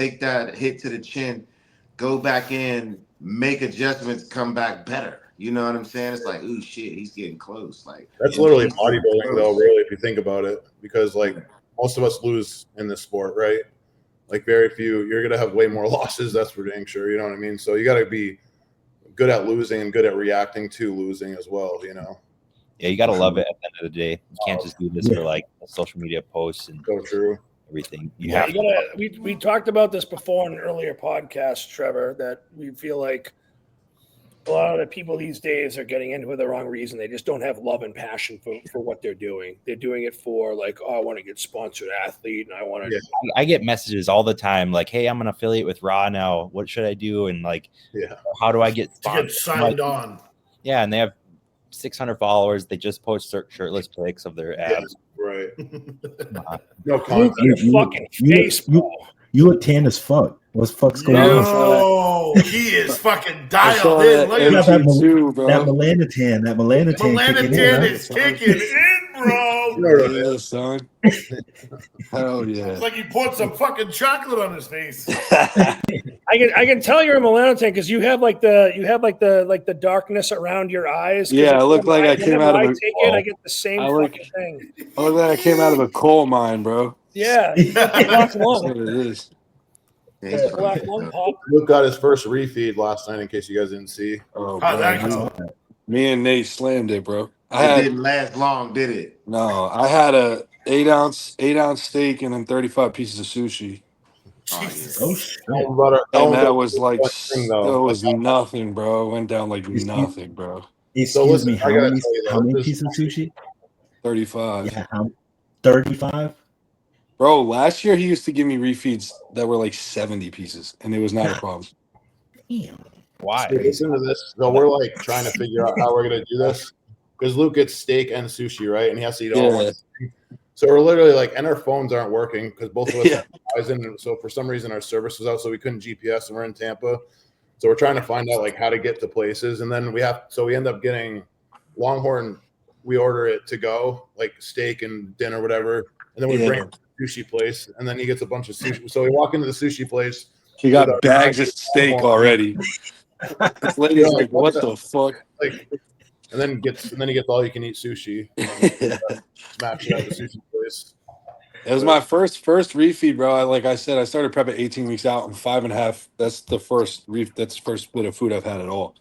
hit to the chin, go back in, make adjustments, come back better. You know what I'm saying? It's like, ooh, shit, he's getting close. Like that's literally bodybuilding, though, really, if you think about it, because like most of us lose in this sport, right? Like very few. You're gonna have way more losses. That's for dang sure. You know what I mean? So you got to be good at losing and good at reacting to losing as well, you know. Yeah, you gotta love it at the end of the day. You can't just do this for like social media posts and everything. You gotta. We talked about this before in an earlier podcast, Trevor, that we feel like A lot of the people these days are getting into it the wrong reason. They just don't have love and passion for what they're doing. They're doing it for like, oh, I want to get sponsored athlete, and I want to. Yeah. I get messages all the time like, "Hey, I'm an affiliate with Raw now. What should I do?" And like, how do I get to get signed on? Yeah, and they have 600 followers. They just post shirtless pics of their abs. Yeah, right. No No content. your fucking face, bro. You look tan as fuck. What's fuck's going on? No, he is fucking dialed that in. Look You at got that. that, too, bro. that melanotan. That melanotan kicking in. Melanotan Huh? is kicking in, bro. Yeah, son. Hell yeah. It's like he put some fucking chocolate on his face. I can tell you're a melanotan because you have like the darkness around your eyes. Yeah, I look like I came out of I a. take it. I get the same fucking thing. I look like I came out of a coal mine, bro. Yeah, black That's lung. what it is. Black lung pop. Luke got his first refeed last night. In case you guys didn't see. Oh, How'd bro. that go? Me and Nate slammed it, bro. It didn't last long, did it? No, I had a 8-ounce steak and then 35 pieces of sushi. Jesus. Oh shit! And that was like, thing, though. that was nothing, bro. It went down like nothing, bro. Excuse listen, me. I gotta tell you How though, many this- pieces of sushi? 35. Yeah, 35. Bro, last year he used to give me refeeds that were like 70 pieces, and it was not a problem. Damn. Why? So listen to this. So we're like trying to figure out how we're gonna do this because Luke gets steak and sushi, right? And he has to eat all one. So we're literally like, and our phones aren't working because both of us have Verizon, and so for some reason our service was out, so we couldn't GPS, and we're in Tampa. So we're trying to find out like how to get to places, and then we end up getting Longhorn. We order it to go, like steak and dinner, whatever, and then we bring it to the sushi place, and then he gets a bunch of sushi. So we walk into the sushi place. He got bags of steak already. This lady's like, what the fuck? Like, and then he gets all you can eat sushi. Smash it at the sushi place. It was my first refeed, bro. Like I said, I started prep at 18 weeks out and 5.5. That's the first split of food I've had at all.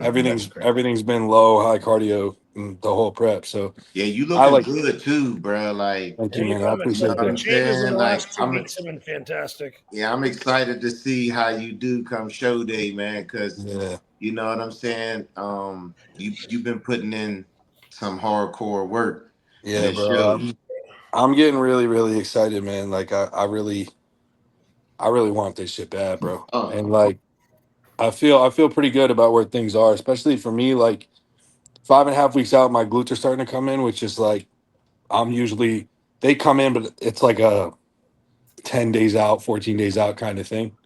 Everything's been low, high cardio, and the whole prep. So yeah, you looking good too, bro. Like, thank you, man. I appreciate The that. changes in the last 2 I'm- weeks have been fantastic. yeah, I'm excited to see how you do come show day, man. Because you know what I'm saying. You've been putting in some hardcore work. Yeah, bro. I'm getting really, really excited, man. Like I really want this shit bad, bro. And like I feel pretty good about where things are, especially for me. Like 5.5 weeks out, my glutes are starting to come in, which is like they come in, but it's like a 10 days out, 14 days out kind of thing.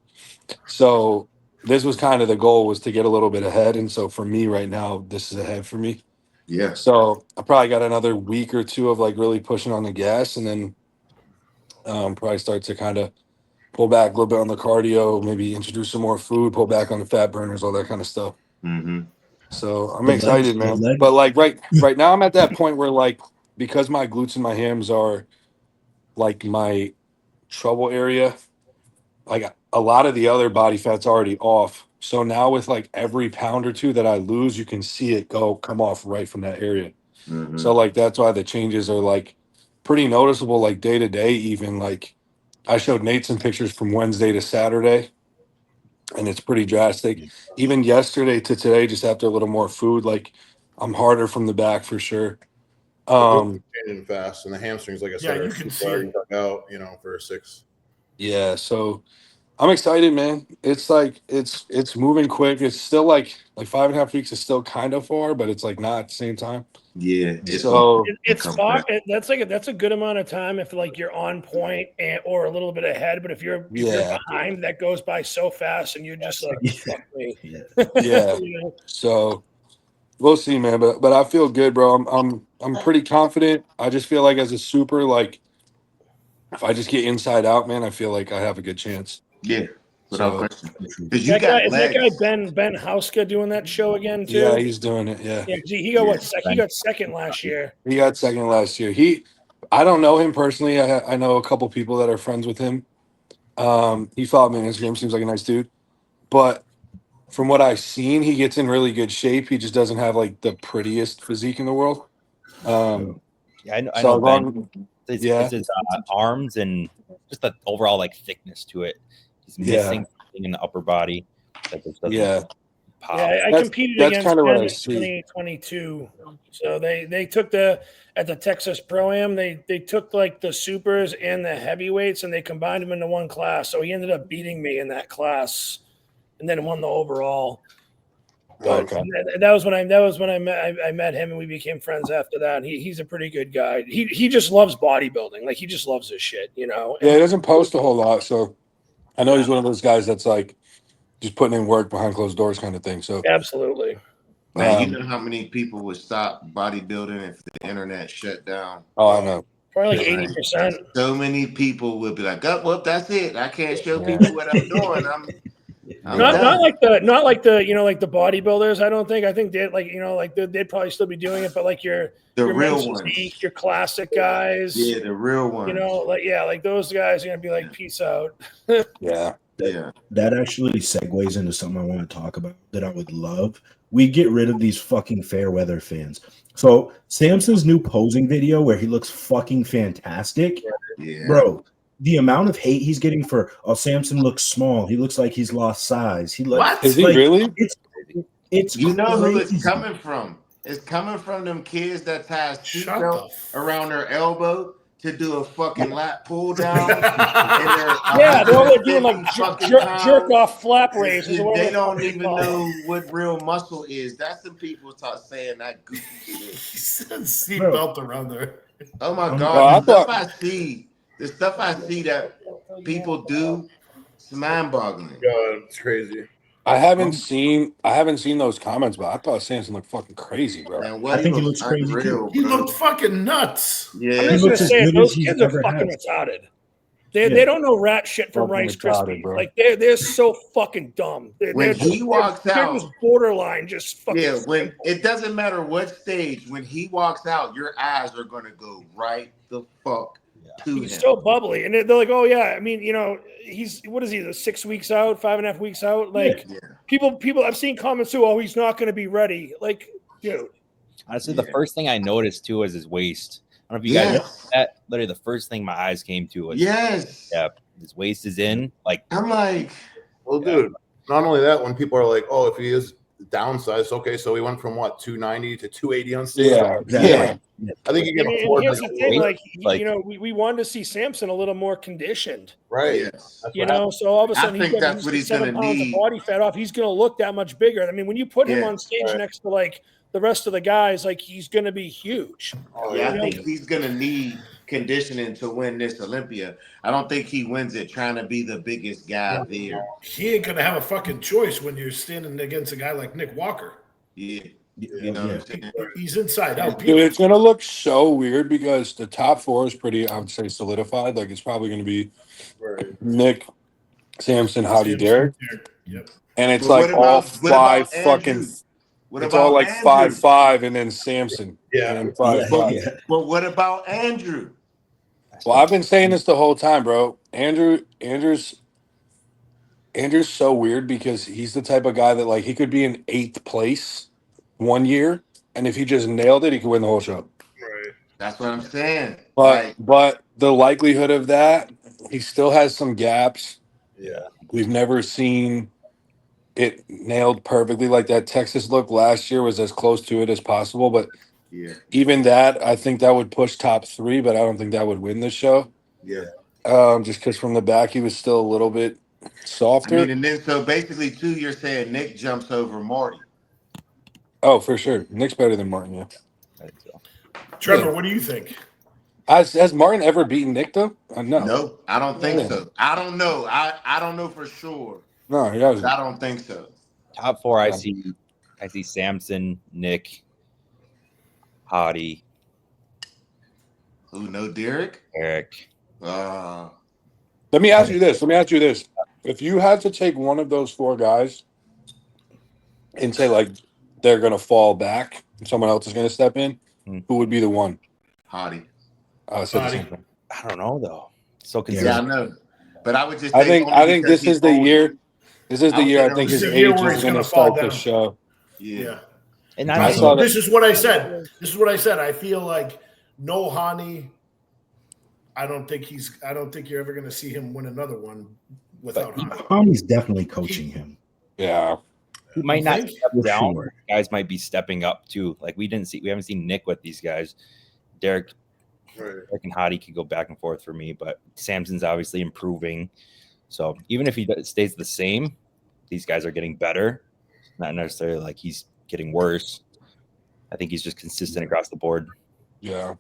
So this was kind of the goal, was to get a little bit ahead. And so for me right now, this is ahead for me. Yeah. So I probably got another week or two of like really pushing on the gas, and then probably start to kind of pull back a little bit on the cardio, maybe introduce some more food, pull back on the fat burners, all that kind of stuff. Mm-hmm. So I'm excited, man. But like right now I'm at that point where like, because my glutes and my hams are like my trouble area, like a lot of the other body fat's already off. So now with like every pound or two that I lose, you can see it come off right from that area. Mm-hmm. So like that's why the changes are like pretty noticeable, like day to day. Even like I showed Nate some pictures from Wednesday to Saturday, and it's pretty drastic. Even yesterday to today, just after a little more food, like I'm harder from the back for sure. Changing fast, and the hamstrings, like I said, Yeah, are you can see already it. dug out, for a 6. Yeah, so I'm excited, man. It's like it's moving quick. It's still like 5.5 weeks is still kind of far, but it's like not at the same time. Yeah. So It's far. That's a good amount of time if like you're on point or a little bit ahead. But if you're behind, that goes by so fast, and you're just like, fuck me. Yeah. So we'll see, man. But I feel good, bro. I'm pretty confident. I just feel like as a super, like if I just get inside out, man, I feel like I have a good chance. Yeah. Without question. Is that guy Ben Hauska doing that show again too? Yeah, he's doing it. Yeah. Yeah. He got what? He got second last year. He got second last year. I don't know him personally. I know a couple people that are friends with him. He followed me on Instagram. Seems like a nice dude. But from what I've seen, he gets in really good shape. He just doesn't have like the prettiest physique in the world. I know Ben. It's his arms and just the overall like thickness to it. He's missing something in the upper body. pop. Yeah, I That's- competed that's against kinda what them I in see. 2022. So they took at the Texas Pro-Am, they took like the supers and the heavyweights and they combined them into one class. So he ended up beating me in that class and then won the overall. But Okay. that was when I met him and we became friends after that. He's a pretty good guy. He just loves bodybuilding. Like he just loves this shit, you know. Yeah, he doesn't post a whole lot, so I know he's one of those guys that's like just putting in work behind closed doors kind of thing. So Absolutely. Man, you know how many people would stop bodybuilding if the internet shut down? I know. Probably like 80%. So many people would be like, "Oh, well, that's it. I can't show Yeah. people what I'm doing. I'm Not done." like the you know, like the bodybuilders. I think they'd like, you know, like they'd probably still be doing it, but like your real men's ones. physique, your classic guys, Yeah, the real ones. you know, like those guys are gonna be like, peace out. Yeah. That actually segues into something I want to talk about that I would love. We get rid of these fucking fair weather fans. So Samson's new posing video where he looks fucking fantastic, bro. The amount of hate he's getting for Samson looks small. He looks like he's lost size. What? Is he really? It's you know crazy. who it's coming from. It's coming from them kids that tie a seatbelt around their elbow to do a fucking lat pull down. Yeah, they're doing like jerk off flap raises. They don't even know what real muscle is. That's the people start saying that goofy shit. He said seatbelt around there. Oh my god, the stuff I see that people do, it's mind-boggling. God, it's crazy. I haven't seen those comments, but I thought Samson looked fucking crazy, bro. Man, I think he looks crazy too. He looked fucking nuts. Yeah, I'm just gonna say it, those kids are fucking retarded. They don't know rat shit from Rice Krispies. Bro. Like they're so fucking dumb. When he walks out, they're just borderline just fucking. Yeah, when it doesn't matter what stage, when he walks out, your eyes are gonna go right the fuck to him. He's so bubbly, and they're like, "Oh yeah, I mean, you know, he's what is he? 6 weeks out, 5.5 weeks out? Like people. I've seen comments too. Oh, he's not going to be ready. Like, dude. Honestly, the first thing I noticed too was his waist. I don't know if you guys know that. Literally, the first thing my eyes came to was his waist is in. Like I'm like, well, dude. Not only that, when people are like, "Oh, if he is downsized, okay, so he went from what 290 to 280 on stage." Yeah. I think you can afford here's the thing, like, you know, we wanted to see Samson a little more conditioned, right? You know, so all of a sudden think that's what he's gonna 7 pounds need. of body fat off. He's going to look that much bigger. I mean, when you put him on stage next to like the rest of the guys, like he's going to be huge. I think he's going to need conditioning to win this Olympia. I don't think he wins it trying to be the biggest guy there. He ain't gonna have a fucking choice when you're standing against a guy like Nick Walker. You know what I'm saying? He's inside out. Dude, it's gonna look so weird because the top four is pretty, I would say, solidified. Like it's probably gonna be Nick, Samson, Howdy, Derek. Yep. And it's like all five fucking. It's all like 5'5" and then Samson. And 5'5". But what about Andrew? Well, I've been saying this the whole time, bro. Andrew's so weird because he's the type of guy that like he could be in 8th place one year, and if he just nailed it, he could win the whole show. Right. That's what I'm saying. But the likelihood of that, he still has some gaps. Yeah. We've never seen it nailed perfectly. Like that Texas look last year was as close to it as possible, but even that, I think that would push top 3, but I don't think that would win this show. Yeah. Just because from the back he was still a little bit softer. I mean, and then so basically too, you're saying Nick jumps over Marty. Oh, for sure. Nick's better than Martin, yeah. Trevor, what do you think? Has Martin ever beaten Nick though? No. No, I don't think so. I don't know. I don't know for sure. No, he hasn't. I don't think so. Top 4, I see Samson, Nick, Hottie. Who? No, Derek. Eric. Let me ask you this. If you had to take one of those 4 guys and say like they're gonna fall back and someone else is gonna step in, who would be the one? Hottie. I don't know though. So yeah, I know. But I would just. I think this is the year. This is the year. I think his age is going to start the show. Yeah. And this is what I said. I feel like no Hani. I don't think you're ever going to see him win another one without Hani. Hani's definitely coaching him. Yeah. He might not think? step For down. sure. Guys might be stepping up too. Like we haven't seen Nick with these guys. Derek and Hottie could go back and forth for me, but Samson's obviously improving. So even if he stays the same, these guys are getting better. Not necessarily like he's getting worse. I think he's just consistent across the board. Yeah.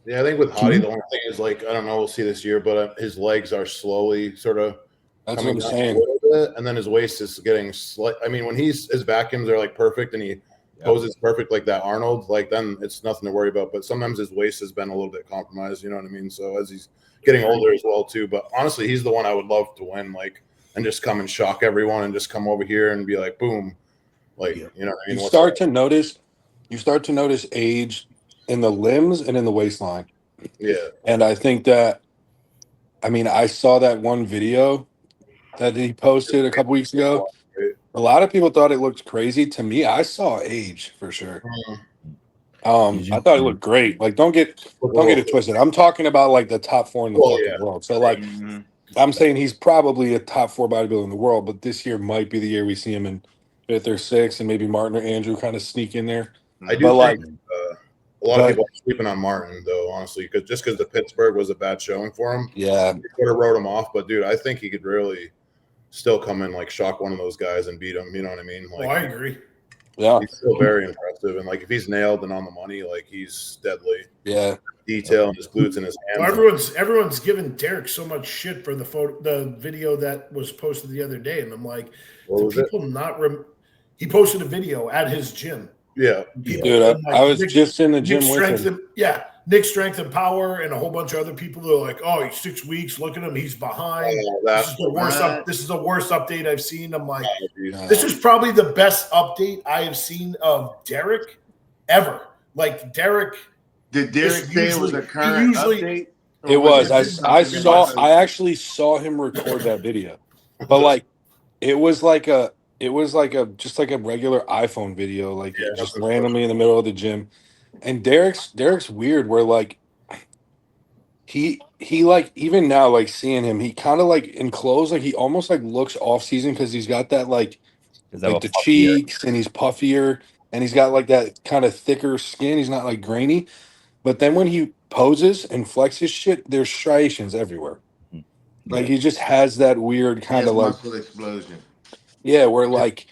Yeah, I think with Hottie, the only thing is like I don't know, we'll see this year, but his legs are slowly sort of That's coming what I'm down saying. a little bit, and then his waist is getting slight. I mean, when his vacuums are like perfect and he poses perfect like that Arnold, like then it's nothing to worry about. But sometimes his waist has been a little bit compromised. You know what I mean? So as he's getting older as well too. But honestly, he's the one I would love to win, like, and just come and shock everyone and just come over here and be like, boom, like you know what I mean? You start to notice age in the limbs and in the waistline. Yeah. And I think that, I mean, I saw that one video that he posted a couple weeks ago. A lot of people thought it looked crazy. To me, I saw age for sure. I thought it looked great. Like, don't get it twisted. I'm talking about like the top 4 in the fucking world. So like, I'm saying he's probably a top 4 bodybuilder in the world, but this year might be the year we see him in 5th or 6th, and maybe Martin or Andrew kind of sneak in there. I do think a lot of people are sleeping on Martin, though, honestly, because the Pittsburgh was a bad showing for him. Yeah. He could have wrote him off, but dude, I think he could really still come in, like, shock one of those guys and beat him. You know what I mean? Like, I agree. Yeah. He's still very impressive. And, like, if he's nailed and on the money, like, he's deadly. Yeah. Detail in his glutes and his hands. Well, everyone's giving Derek so much shit for the video that was posted the other day. And I'm like, he posted a video at his gym. Yeah. Dude, I was just in the gym with him. Nick Strength and Power and a whole bunch of other people are like, oh, he's 6 weeks. Look at him. He's behind. This is the worst this is the worst update I've seen. I'm like, this is probably the best update I have seen of Derek ever. Like, Derek. Did Derek say it was a current update? It was. I actually saw him record that video. But like it was like a just like a regular iPhone video, like just randomly in the middle of the gym. And Derek's weird where like he like even now, like seeing him, he kind of like in clothes, like he almost like looks off season because he's got that like the cheeks and he's puffier and he's got like that kind of thicker skin. He's not like grainy. But then when he poses and flexes shit, there's striations everywhere. Like he just has that weird kind of like muscle explosion. Yeah, where like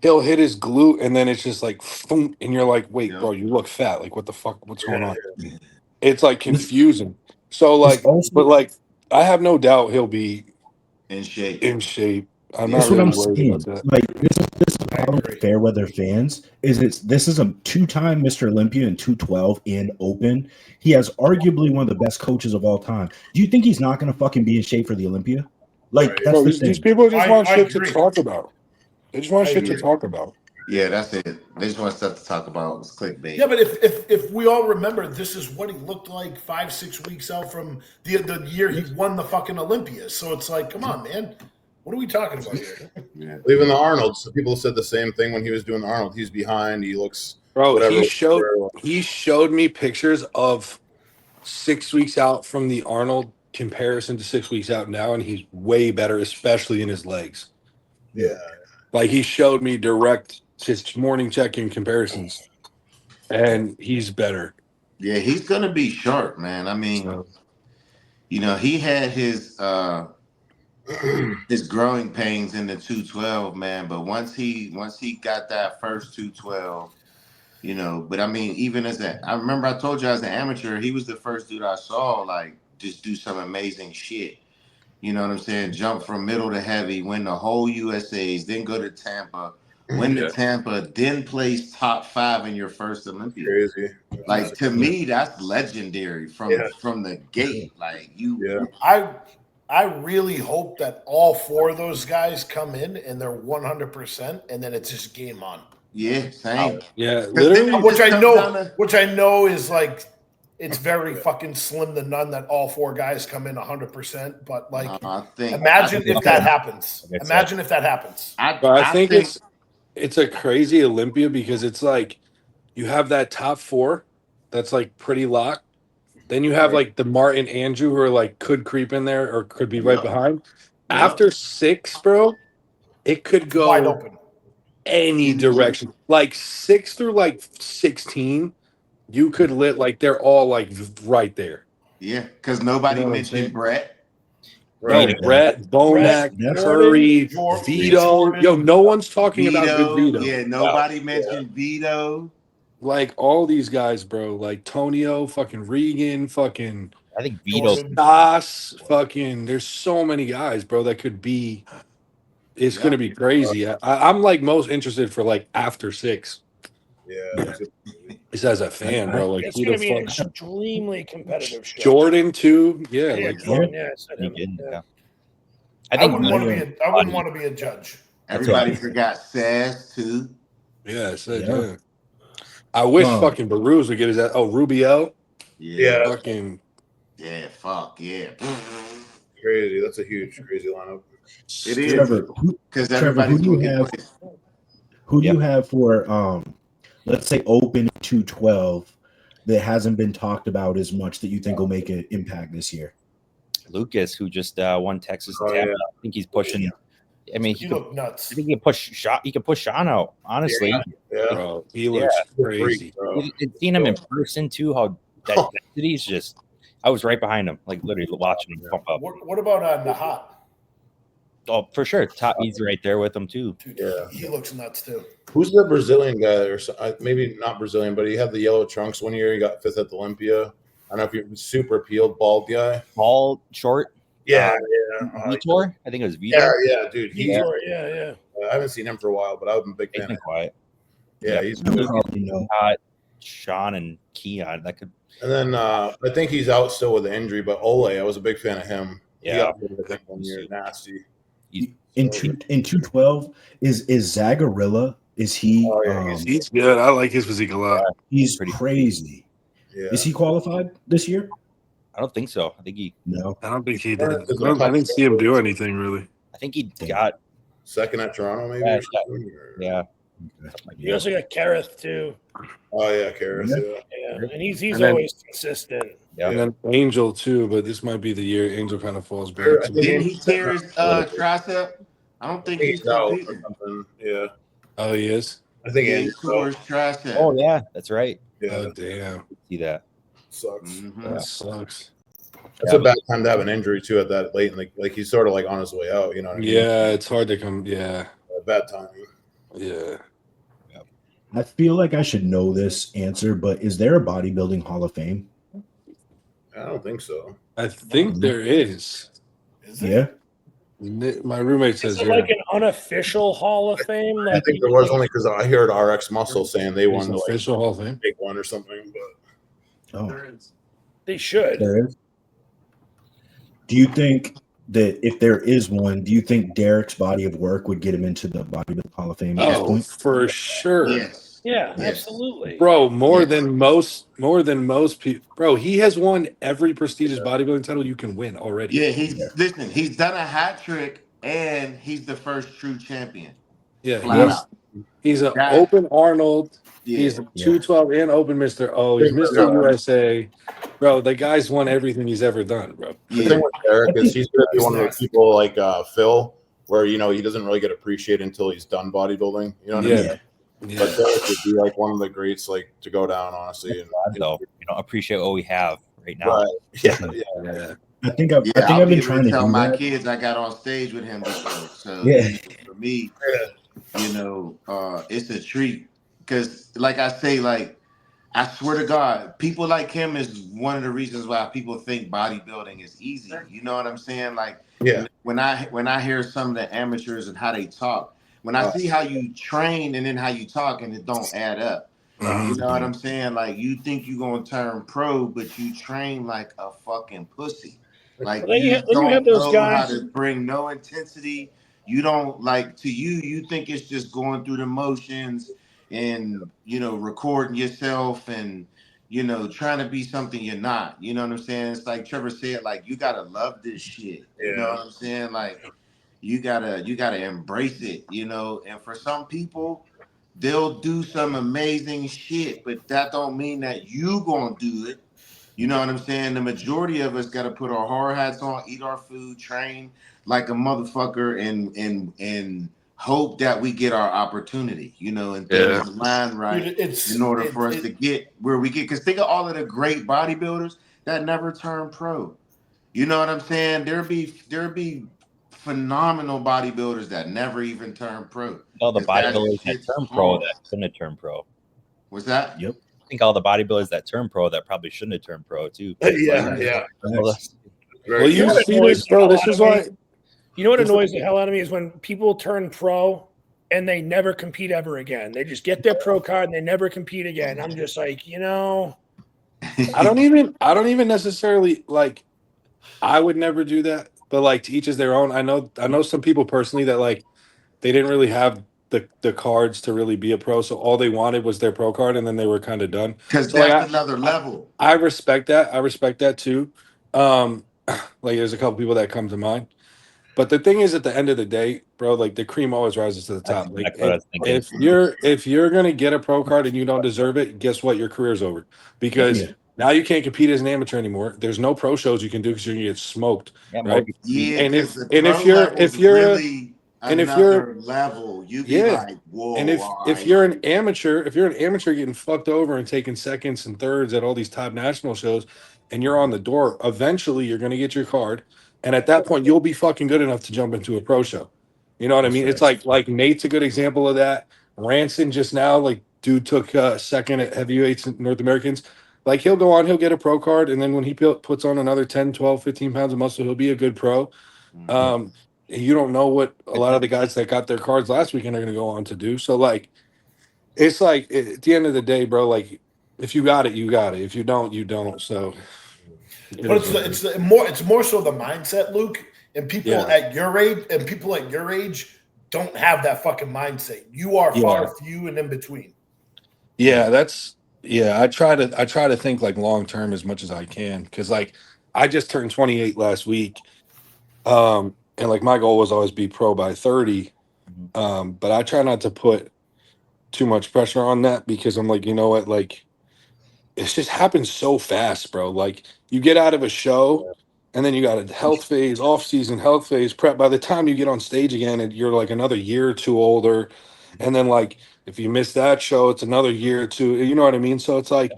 he'll hit his glute and then it's just like boom, and you're like, wait, bro, you look fat. Like what the fuck? What's going on? It's like confusing. So like, but like I have no doubt he'll be in shape. I'm not really worried about that. Like this is the problem with Fairweather fans this is a 2-time Mr. Olympia and 212 in open. He has arguably one of the best coaches of all time. Do you think he's not going to fucking be in shape for the Olympia? Like that's the thing. These people just want shit to talk about. They just want shit to talk about. Yeah, that's it. They just want stuff to talk about. It's clickbait. Yeah, but if we all remember, this is what he looked like 5-6 weeks out from the year he won the fucking Olympia. So it's like, come on, man. What are we talking about here? Even the Arnold, so people said the same thing when he was doing the Arnold. He's behind. He looks. Bro, whatever. he showed me pictures of 6 weeks out from the Arnold comparison to 6 weeks out now, and he's way better, especially in his legs. Yeah. Like he showed me direct just morning check-in comparisons, and he's better. Yeah, he's gonna be sharp, man. I mean, he had his growing pains in the 212, man. But once he got that first 212, But I mean, even I remember I told you as an amateur, he was the first dude I saw like just do some amazing shit. You know what I'm saying? Jump from middle to heavy, win the whole USA's, then go to Tampa, win to Tampa, then place top 5 in your first Olympia. Crazy. Like to me, that's legendary from the gate. Like I really hope that all 4 of those guys come in and they're 100%, and then it's just game on. Yeah, same. Yeah, literally. Which I know is like it's very fucking slim to none that all 4 guys come in 100%. But like, imagine if that happens. Imagine if that happens. I think it's a crazy Olympia because it's like you have that top 4 that's like pretty locked. Then you have like the Martin, Andrew, who are like could creep in there or could be right behind. After 6, bro, it could go wide open. any direction. Like 6 through like 16, you could lit like they're all like right there. Yeah, because nobody You know what I'm mentioned saying? Brett. No, Right. Brett, Bonac, That's- Curry, Jordan, Vito. Yo, no one's talking about good Vito. Vito. Yeah, nobody mentioned Vito. Like all these guys, bro. Like Tonio, fucking Regan, fucking I think Vito. Jordan. Das, fucking. There's so many guys, bro, that could be. It's Yeah. gonna be crazy. I'm like most interested for like after 6. Yeah. Just as a fan, bro. Like It's who going to the be an fuck? extremely competitive show. Jordan too. Yeah, Yeah, like Jordan, yeah, I said him. Sneak in, Yeah. yeah. I wouldn't want to be a judge. Everybody forgot Sass too. yeah, I said Yeah. yeah. I wish Um, fucking Baruz would get his ass. Oh, Rubiel. Yeah. Fucking Yeah, fuck yeah. Crazy. That's a huge, crazy lineup. It is Trevor, because Trevor, everybody's who do you looking have? for Who do you have for let's say open 212 that hasn't been talked about as much that you think will make an impact this year? Lucas, who just won Texas and Oh, Tampa. yeah. I think he's pushing. I mean, You look nuts. I think he can push shot. He can push Sean out. Honestly, Yeah. bro, he looks crazy. Bro. You've seen him in person too. How that density's just. I was right behind him, like literally watching him pump up. What about Nahat? Oh, for sure. Top, he's right there with him too. Dude, Yeah. he looks nuts too. Who's the Brazilian guy, or maybe not Brazilian, but he had the yellow trunks one year. He got 5th at the Olympia. I don't know if you're super peeled, bald guy. Tall, short. Yeah, Vitor. I think it was Vitor. yeah, dude. Yeah. I haven't seen him for a while, but I've been a big He's fan. been quiet. Yeah, he's You good. probably know. Sean and Keon. That could. And then I think he's out still with the injury, but Ole, I was a big fan of him. Yeah. He got big, I think 1 year, nasty. In 212 is Zagarilla? Is he? Oh, yeah, He's good. I like his physique a lot. He's pretty crazy. Yeah. Is he qualified this year? I don't think so. I think he. No. I don't think he did. I didn't see him do anything really. I think he got. Second at Toronto, maybe? Yeah, or something, or- Yeah. You also got Kareth too. Oh, yeah, Karras. Yeah. Yeah, and he's And then- always consistent. Yeah. And then Angel too, but this might be the year Angel kind of falls back. Sure, I to think Didn't he tear his tricep? I don't think he's out or competing. something. Yeah. Oh, he is. I think Yeah, he he tore his tricep. Oh yeah, that's right. Yeah, Oh damn, See that? sucks. Mhm. that sucks. That's a bad time to have an injury too at that late. Like he's sort of like on his way out. You know what I mean? Yeah, it's hard to come. Yeah, Bad timing. yeah. I feel like I should know this answer, but is there a bodybuilding Hall of Fame? I don't think so. I think there is. Is it? Yeah. My roommate Is says it yeah. like an unofficial Hall of Fame? I Like think there was only because I heard RX Muscle saying they There's won an the like official Hall of Fame. big one or something. But Oh, they should. there is. Do you think that if there is one, do you think Derek's body of work would get him into the bodybuilding Hall of Fame at this Oh, point? for sure. Yes. Yeah, Yes. absolutely. Bro, more Yeah. than most people. Bro, he has won every prestigious bodybuilding title you can win already. Yeah, listen, he's done a hat trick and he's the first true champion. Yeah, Flat he's, out. he's an Guys. open Arnold. Yeah. He's a 212 and open Mr. O. He's Mr. USA. Bro, the guy's won everything he's ever done, bro. the thing with Derek is he's going to be one of those people like Phil, where he doesn't really get appreciated until he's done bodybuilding. You know what I mean? Yeah. But Derek would be like one of the greats, like to go down, honestly. And, Though you don't appreciate what we have right now. right. Yeah. Yeah. I think I've I'll be been able trying to tell do my that. kids I got on stage with him before. So Yeah. for me, it's a treat. Because like I say, like I swear to God, people like him is one of the reasons why people think bodybuilding is easy. You know what I'm saying? Like Yeah. when I hear some of the amateurs and how they talk, when I see how you train and then how you talk and it don't add up. You know what I'm saying? Like you think you're gonna turn pro, but you train like a fucking pussy. Like Well, you then you don't have those know guys- how to bring no intensity. You don't like to you think it's just going through the motions and recording yourself and trying to be something you're not. You know what I'm saying? It's like Trevor said, like you gotta love this shit. You know what I'm saying? Like you gotta embrace it, and for some people they'll do some amazing shit, but that don't mean that you gonna do it. You know what I'm saying? The majority of us got to put our hard hats on, eat our food, train like a motherfucker, and hope that we get our opportunity, you know, and things align right in order for us to get where we get. Because think of all of the great bodybuilders that never turn pro. You know what I'm saying? There'd be phenomenal bodybuilders that never even turn pro. All the bodybuilders that turn pro that shouldn't have turned pro. What's that? Yep. I think all the bodybuilders that turn pro that probably shouldn't have turned pro too. Yeah. Well, you see this, bro. This is why. You know what annoys the hell out of me is when people turn pro and they never compete ever again. They just get their pro card and they never compete again. I'm just like, you know, I don't even necessarily like. I would never do that, but like to each is their own. I know some people personally that like they didn't really have the cards to really be a pro, so all they wanted was their pro card, and then they were kind of done. Because so that's another level. I respect that. I respect that too. Like there's a couple people that come to mind. But the thing is, at the end of the day, bro, like the cream always rises to the top. Like if you're gonna get a pro card and you don't deserve it, guess what? Your career's over because now you can't compete as an amateur anymore. There's no pro shows you can do because you're gonna get smoked, right? Yeah, and if you're level, you be like, whoa. And if you're an amateur getting fucked over and taking seconds and thirds at all these top national shows, and you're on the door, eventually you're gonna get your card. And at that point, you'll be fucking good enough to jump into a pro show. You know what I mean? It's like Nate's a good example of that. Ranson just now, like, dude took second at heavyweights in North Americans. Like, he'll go on, he'll get a pro card, and then when he puts on another 10, 12, 15 pounds of muscle, he'll be a good pro. You don't know what a lot of the guys that got their cards last weekend are going to go on to do. So, like, it's like, at the end of the day, bro, like, if you got it, you got it. If you don't, you don't. So... But it's more so the mindset, Luke, and people at your age don't have that fucking mindset. You are far few and in between. Yeah, I try to think like long term as much as I can because like I just turned 28 last week, and like my goal was always be pro by 30, but I try not to put too much pressure on that because I'm like, you know what, like. It's just happens so fast, bro. Like you get out of a show and then you got a health phase, off-season health phase, prep. By the time you get on stage again, and you're like another year or two older. And then like if you miss that show, it's another year or two. You know what I mean? So it's like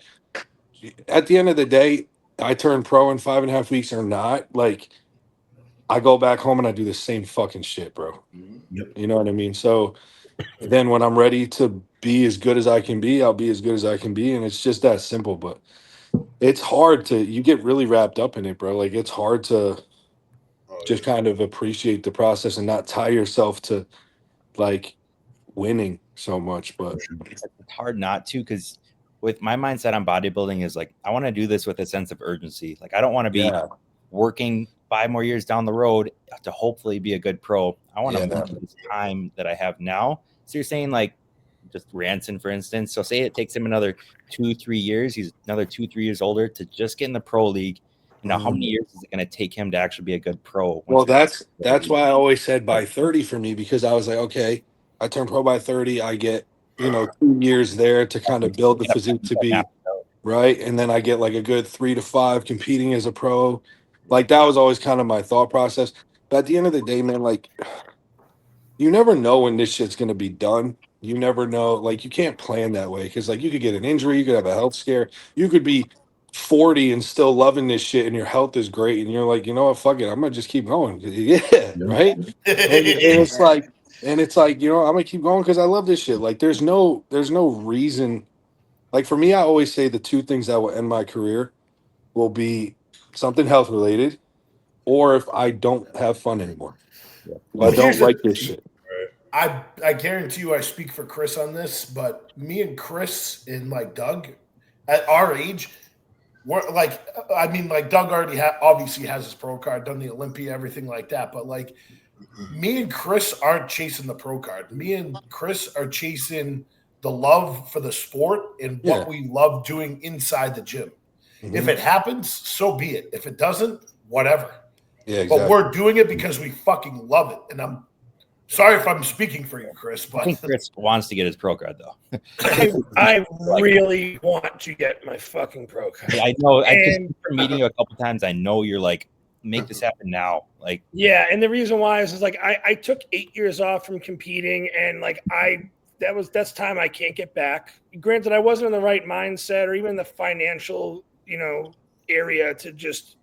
at the end of the day, I turn pro in 5.5 weeks or not. Like I go back home and I do the same fucking shit, bro. Yep. You know what I mean? So then when I'm ready to be as good as I can be, I'll be as good as I can be. And it's just that simple, but it's hard you get really wrapped up in it, bro. Like it's hard to just kind of appreciate the process and not tie yourself to like winning so much, but it's hard not to, because with my mindset on bodybuilding is like, I want to do this with a sense of urgency. Like I don't want to be working 5 more years down the road to hopefully be a good pro. I want to move this time that I have now. So you're saying like just Ranson, for instance. So say it takes him another 2-3 years. He's another 2-3 years older to just get in the pro league. You know, how many years is it going to take him to actually be a good pro? Well, that's why I always said by 30 for me, because I was like, okay, I turn pro by 30. I get, 2 years there to kind of build the physique to be right. And then I get like a good 3 to 5 competing as a pro. Like that was always kind of my thought process. But at the end of the day, man, like you never know when this shit's going to be done. You never know. Like you can't plan that way because like you could get an injury, you could have a health scare, you could be 40 and still loving this shit and your health is great. And you're like, you know what, fuck it. I'm going to just keep going. Right. and it's like, I'm going to keep going because I love this shit. Like there's no reason. Like for me, I always say the 2 things that will end my career will be something health related, or if I don't have fun anymore. I don't like this shit. I guarantee you I speak for Chris on this, but me and Chris and like Doug at our age, we're like, I mean, like Doug already obviously has his pro card, done the Olympia, everything like that. But like me and Chris aren't chasing the pro card. Me and Chris are chasing the love for the sport and what we love doing inside the gym. If it happens, so be it. If it doesn't, whatever. Yeah, exactly. But we're doing it because we fucking love it. And I'm sorry if I'm speaking for you, Chris. But I think Chris wants to get his pro card, though. I really want to get my fucking pro card. I know. I just from meeting you a couple times, I know you're like make this happen now. Like, yeah. And the reason why is like, I took 8 years off from competing, and like, that's time I can't get back. Granted, I wasn't in the right mindset or even the financial, area to just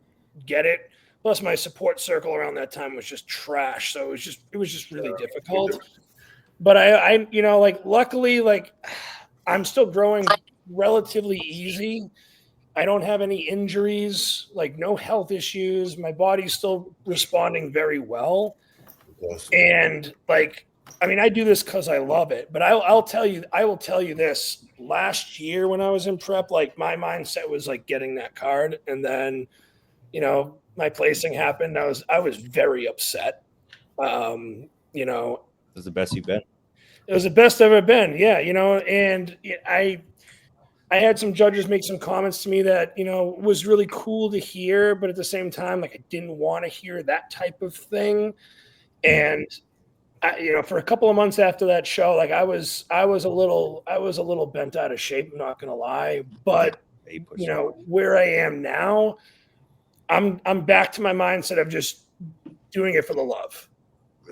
get it. Plus my support circle around that time was just trash. So it was just really difficult. But I like, luckily, like, I'm still growing relatively easy. I don't have any injuries, like no health issues. My body's still responding very well. And like, I mean, I do this because I love it, but I will tell you this. Last year when I was in prep, like my mindset was like getting that card, and then, my placing happened. I was very upset. It was the best you've been. It was the best I've ever been. Yeah. And I had some judges make some comments to me that, was really cool to hear, but at the same time, like I didn't want to hear that type of thing. And for a couple of months after that show, like I was a little bent out of shape. I'm not going to lie, but where I am now, I'm back to my mindset of just doing it for the love.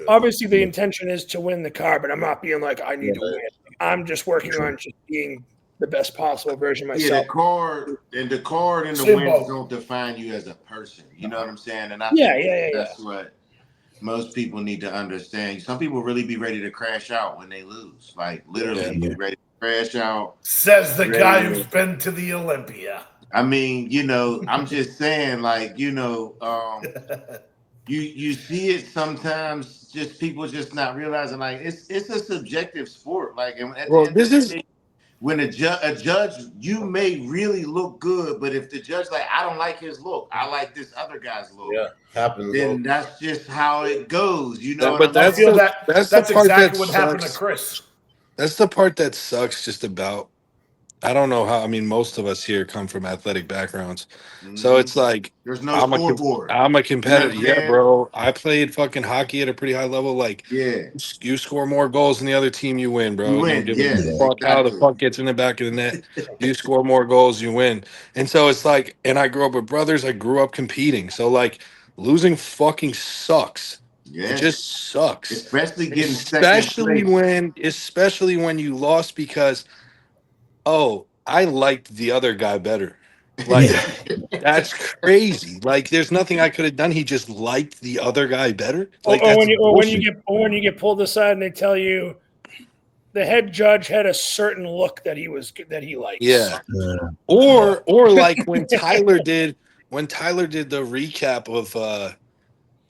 Obviously, the intention is to win the card, but I'm not being like, I need to win. I'm just working on just being the best possible version of myself. Yeah, the card and the wins don't define you as a person. You know what I'm saying? And I think that's what most people need to understand. Some people really be ready to crash out when they lose. Like literally be ready to crash out. Says the guy who's been to the Olympia. I mean, I'm just saying, like, you see it sometimes, just people just not realizing, like, it's a subjective sport. Like, and when a judge, you may really look good, but if the judge like, I don't like his look, I like this other guy's look. Yeah, happens. Then that's just how it goes. But that's the part exactly what happened to Chris. That's the part that sucks just about. I don't know how. I mean, most of us here come from athletic backgrounds, so it's like there's no scoreboard. I'm a competitor. Yeah, bro. I played fucking hockey at a pretty high level. Like, you score more goals than the other team, you win, bro. You win. Don't give a fuck how the puck gets in the back of the net. You score more goals, you win. And so it's like, and I grew up with brothers. I grew up competing. So like, losing fucking sucks. Yeah. It just sucks. Especially getting especially when you lost because, oh, I liked the other guy better. Like, that's crazy. Like, there's nothing I could have done. He just liked the other guy better. Like, when you get pulled aside and they tell you the head judge had a certain look that he likes. Yeah. Or like when Tyler did the recap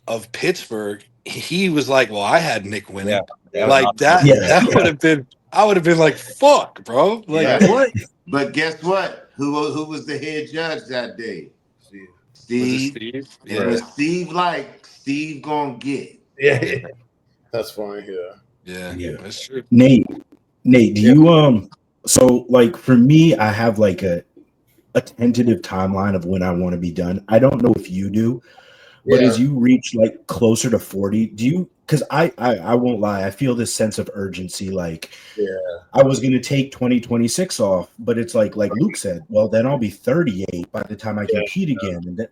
of Pittsburgh, he was like, well, I had Nick winning. That would have been, I would have been like, fuck, bro. Like, what? But guess what? Who was the head judge that day? Steve. Yeah. Steve gonna get. Yeah. That's funny. Yeah. That's true. Nate, do you so like for me, I have like a tentative timeline of when I want to be done. I don't know if you do, but as you reach like closer to 40, do you? Because I won't lie, I feel this sense of urgency. Like, I was going to take 2026 off, but it's like Luke said, well, then I'll be 38 by the time I compete again. And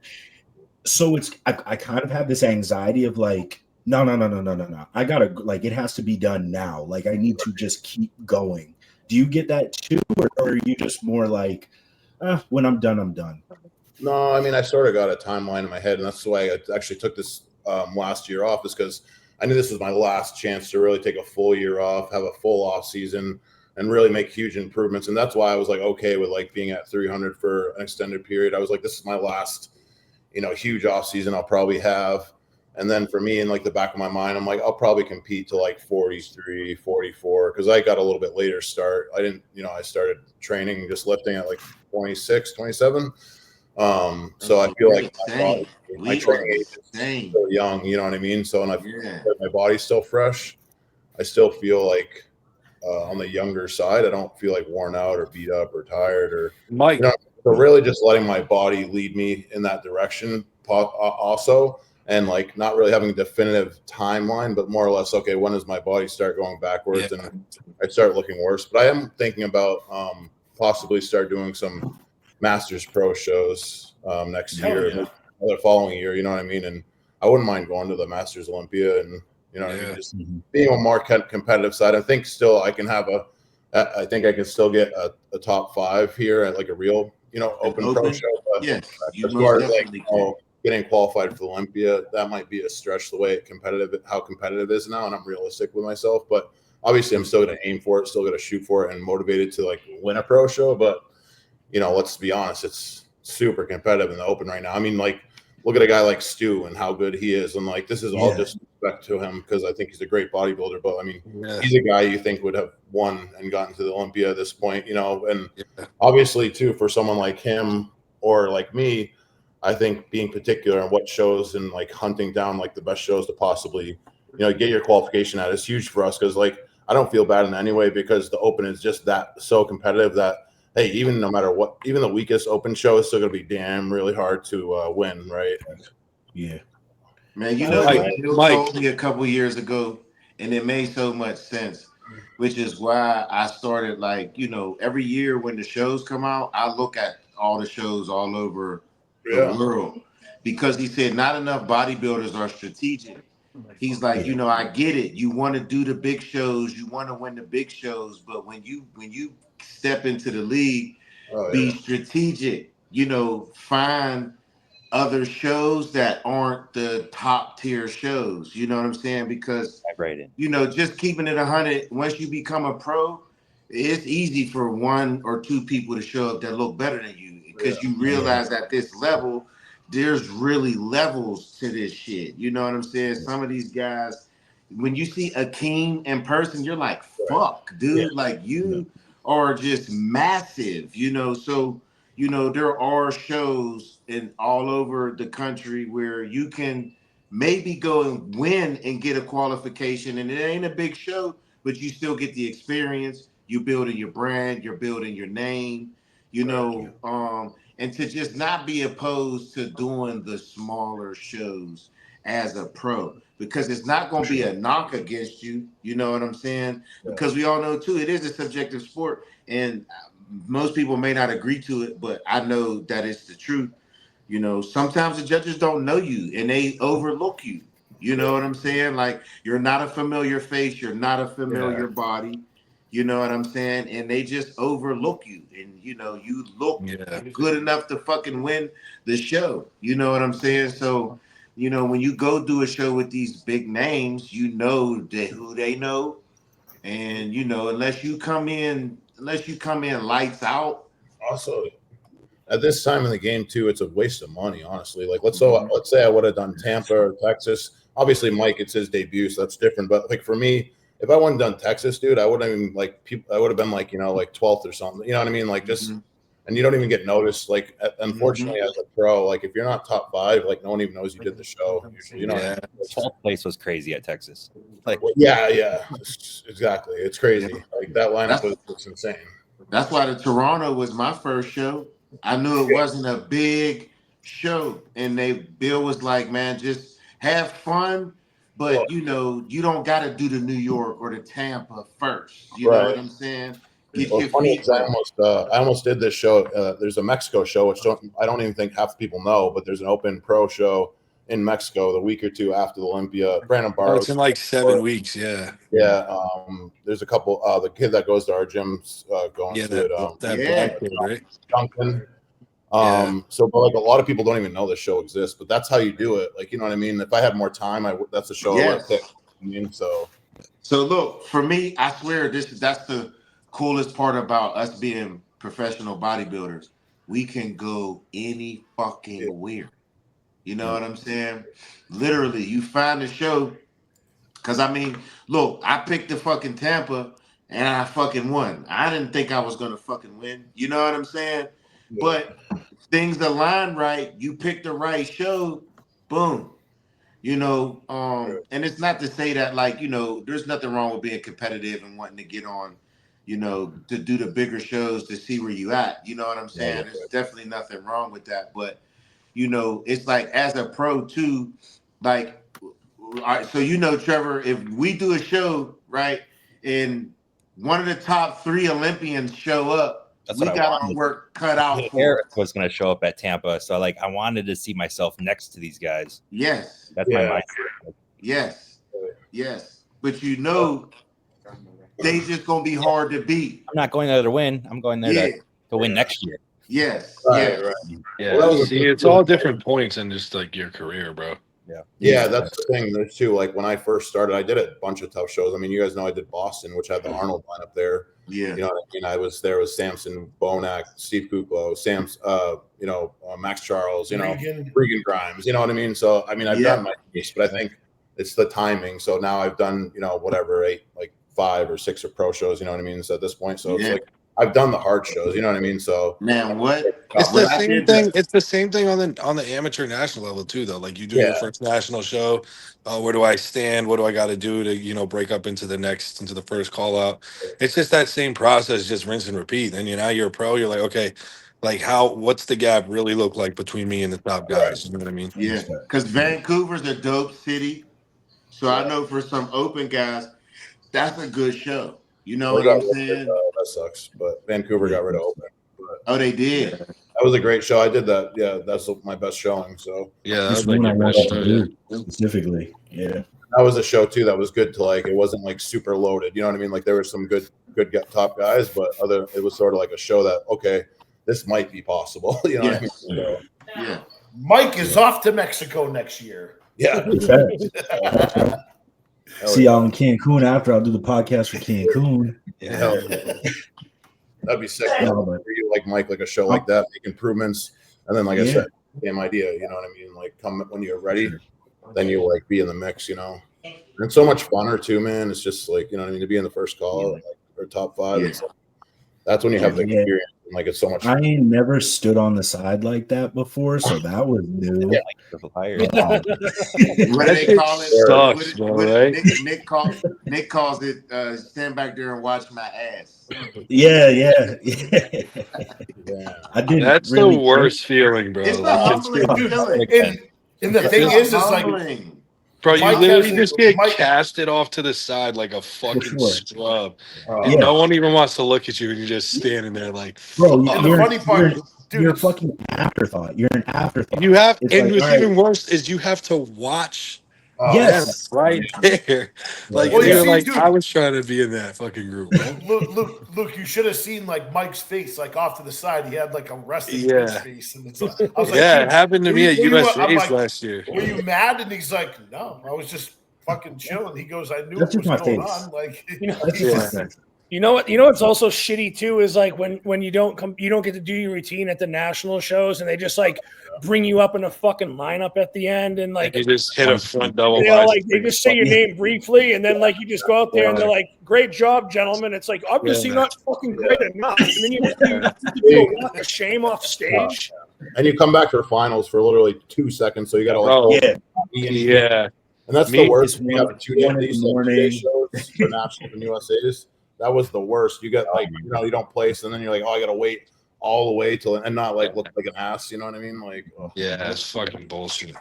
so I kind of have this anxiety of like, no. I got to, like, it has to be done now. Like, I need to just keep going. Do you get that too? Or are you just more like, when I'm done, I'm done? No, I mean, I sort of got a timeline in my head, and that's why I actually took this last year off, is because I knew this was my last chance to really take a full year off, have a full off season, and really make huge improvements. And that's why I was like, okay with like being at 300 for an extended period. I was like, this is my last, huge off season I'll probably have. And then for me, in like the back of my mind, I'm like, I'll probably compete to like 43, 44, because I got a little bit later start. I didn't, I started training, just lifting at like 26, 27. So I feel like my training age is still young, you know what I mean? So, and I feel like my body's still fresh. I still feel like on the younger side, I don't feel like worn out or beat up or tired or Mike. So really just letting my body lead me in that direction also, and like not really having a definitive timeline, but more or less, okay, when does my body start going backwards and I start looking worse? But I am thinking about possibly start doing some Masters Pro shows next year. the following year. You know what I mean? And I wouldn't mind going to the Masters Olympia, and you know what I mean, just being on more competitive side. I think still I can have I think I can still get a top 5 here at like a real, you know, open pro show. But yes, you as most far as definitely can. Getting qualified for Olympia, that might be a stretch the way how competitive it is now, and I'm realistic with myself. But obviously, I'm still going to aim for it, still going to shoot for it, and motivated to like win a pro show. But you know, let's be honest, it's super competitive in the open right now. I mean, like, look at a guy like Stu and how good he is, and like this is all disrespect to him because I think he's a great bodybuilder. But I mean, he's a guy you think would have won and gotten to the Olympia at this point, you know. And obviously, too, for someone like him or like me, I think being particular on what shows and like hunting down like the best shows to possibly, you know, get your qualification at is huge for us because like I don't feel bad in any way because the open is just that so competitive that hey, even no matter what, even the weakest open show is still going to be damn really hard to win, right? Yeah. Man, you know, Bill told me a couple years ago, and it made so much sense, which is why I started like, you know, every year when the shows come out, I look at all the shows all over the world because he said not enough bodybuilders are strategic. He's like, you know, I get it. You want to do the big shows, you want to win the big shows, but when you step into the league, be strategic. You know, find other shows that aren't the top tier shows. You know what I'm saying? Because you know, just keeping it 100. Once you become a pro, it's easy for 1 or 2 people to show up that look better than you because you realize at this level, there's really levels to this shit. You know what I'm saying? Some of these guys, when you see Akeem in person, you're like, fuck, dude, like you are just massive, you know. So, you know, there are shows in all over the country where you can maybe go and win and get a qualification, and it ain't a big show, but you still get the experience. You're building your brand, you're building your name, you know, and to just not be opposed to doing the smaller shows as a pro, because it's not going to be a knock against you. You know what I'm saying? Because we all know too, it is a subjective sport, and most people may not agree to it, but I know that it's the truth. You know, sometimes the judges don't know you and they overlook you. You know what I'm saying? Like, you're not a familiar face, you're not a familiar body. You know what I'm saying? And they just overlook you. And, you know, you look good enough to fucking win the show. You know what I'm saying? So, you know, when you go do a show with these big names, you know who they know. And, you know, unless you come in lights out. Also, at this time in the game too, it's a waste of money, honestly. Like let's say I would have done Tampa or Texas. Obviously, Mike, it's his debut, so that's different. But like for me, if I wouldn't done Texas, dude, I wouldn't even I would have been like, you know, like 12th or something. You know what I mean? Like just and you don't even get noticed. Like unfortunately, as a pro, like if you're not top 5, like no one even knows you did the show. You know, 12th place was crazy at Texas. Like exactly. It's crazy. Like that lineup was insane. That's why the Toronto was my first show. I knew it wasn't a big show, and Bill was like, "Man, just have fun, but you know, you don't got to do the New York or the Tampa first. You know what I'm saying? Get your feet wet." I almost did this show. There's a Mexico show, which I don't even think half the people know, but there's an open pro show in Mexico the week or 2 after the Olympia. Brandon Barros. It's in like 7 weeks. Yeah. There's a couple. The kid that goes to our gym's going to it. Black kid, right? Duncan. So, but like a lot of people don't even know this show exists, but that's how you do it. Like, you know what I mean? If I had more time, that's the show I would have picked. I mean, so look, for me, I swear that's the coolest part about us being professional bodybuilders. We can go any fucking where. You know what I'm saying? Literally, you find a show. Because, I mean, look, I picked the fucking Tampa and I fucking won. I didn't think I was going to fucking win. You know what I'm saying? Yeah. But things aligned right. You picked the right show. Boom. You know, and it's not to say that, like, you know, there's nothing wrong with being competitive and wanting to get on, you know, to do the bigger shows to see where you at. You know what I'm saying? There's definitely nothing wrong with that. But, you know, it's like as a pro too, like, all right, so you know, Trevor, if we do a show, right, and one of the top 3 Olympians show up, That's we what I got our wanted. work cut out for. Eric was going to show up at Tampa, so like I wanted to see myself next to these guys. Yes. That's my mindset. Yes. Yes. But you know, they just gonna be hard to beat. I'm not going there to win. I'm going there to win next year. Yes. Right. Yeah. Well, See, it's all different points in just like your career, bro. Yeah, that's the thing. There's too. Like when I first started, I did a bunch of tough shows. I mean, you guys know I did Boston, which had the Arnold line up there. Yeah. You know what I mean? I was there with Samson, Bonac, Steve Kuklo, Max Charles, Regan Grimes. You know what I mean? So I mean, I've done my piece, but I think it's the timing. So now I've done, 5 or 6 or pro shows. You know what I mean? So at this point, so it's like I've done the hard shows. You know what I mean? So man, what? It's the same thing. It's the same thing on the amateur national level too, though. Like you do your first national show. Where do I stand? What do I got to do to break up into the first call out? It's just that same process, just rinse and repeat. And now you're a pro. You're like, okay, like what's the gap really look like between me and the top guys? You know what I mean? Yeah, because Vancouver's a dope city. So I know for some open guys, that's a good show. You know what I'm saying? That sucks, but Vancouver got rid of open. Oh, they did. That was a great show. I did that. Yeah, that's my best showing. So yeah, that This was like one I your wanted best to show. do specifically. Yeah, that was a show too. That was good to like. It wasn't like super loaded. You know what I mean? Like there were some good top guys, but it was sort of like a show that this might be possible. You know what I mean? So, yeah. Mike is off to Mexico next year. Yeah. See y'all in Cancun after. I'll do the podcast for Cancun. That'd be sick. For you, like Mike, like a show like that, make improvements, and then like I said, same idea. You know what I mean? Like come when you're ready, then you be in the mix. And it's so much funner too, man. It's just like to be in the first call or top 5. Yeah. It's that's when you have the experience. And, like it's so much. I ain't never stood on the side like that before, so that was new. Yeah, what do they call it? Sucks, right? Nick calls it stand back there and watch my ass. Yeah. I did. That's the worst feeling, bro. It's the humbling feeling. And the thing is like, bro, you Mike literally has- just get Mike- casted off to the side like a fucking sure. scrub. Yeah. And no one even wants to look at you, and you're just standing there like, Bro, and the funny part, dude, you're a fucking afterthought. You're an afterthought. you have, It's and like, what's even worse is you have to watch yes. them right there. Like, Well, you you're see, like, dude- I was trying to be in that fucking group, man. Luke, you should have seen like Mike's face, like off to the side. He had like a resting Yeah. face, and it's like, I was like, Yeah, dude, it happened to were me you- at were you- I'm USA's like, last year. Were you mad? And he's like, no, I was just fucking chilling. He goes, I knew That's what was just my going face. on. Like, That's Yeah. just my face. You know what? You know what's also shitty too is like when you don't get to do your routine at the national shows, and they just like bring you up in a fucking lineup at the end, and like You just hit a front double. like they just say your name briefly, and then like you just go out there and they're like, "Great job, gentlemen." It's like obviously not fucking great enough, and then you do a walk of shame off stage. And you come back to the finals for literally 2 seconds, so you got to Yeah. And that's Me, the worst. it's We have 2 day, one in the these 2 day morning. shows for nationals and USA's. That was the worst. You get like you don't place, and then you're like, oh, I got to wait all the way till and not like look like an ass. You know what I mean? Like, Yeah, that's fucking bullshit.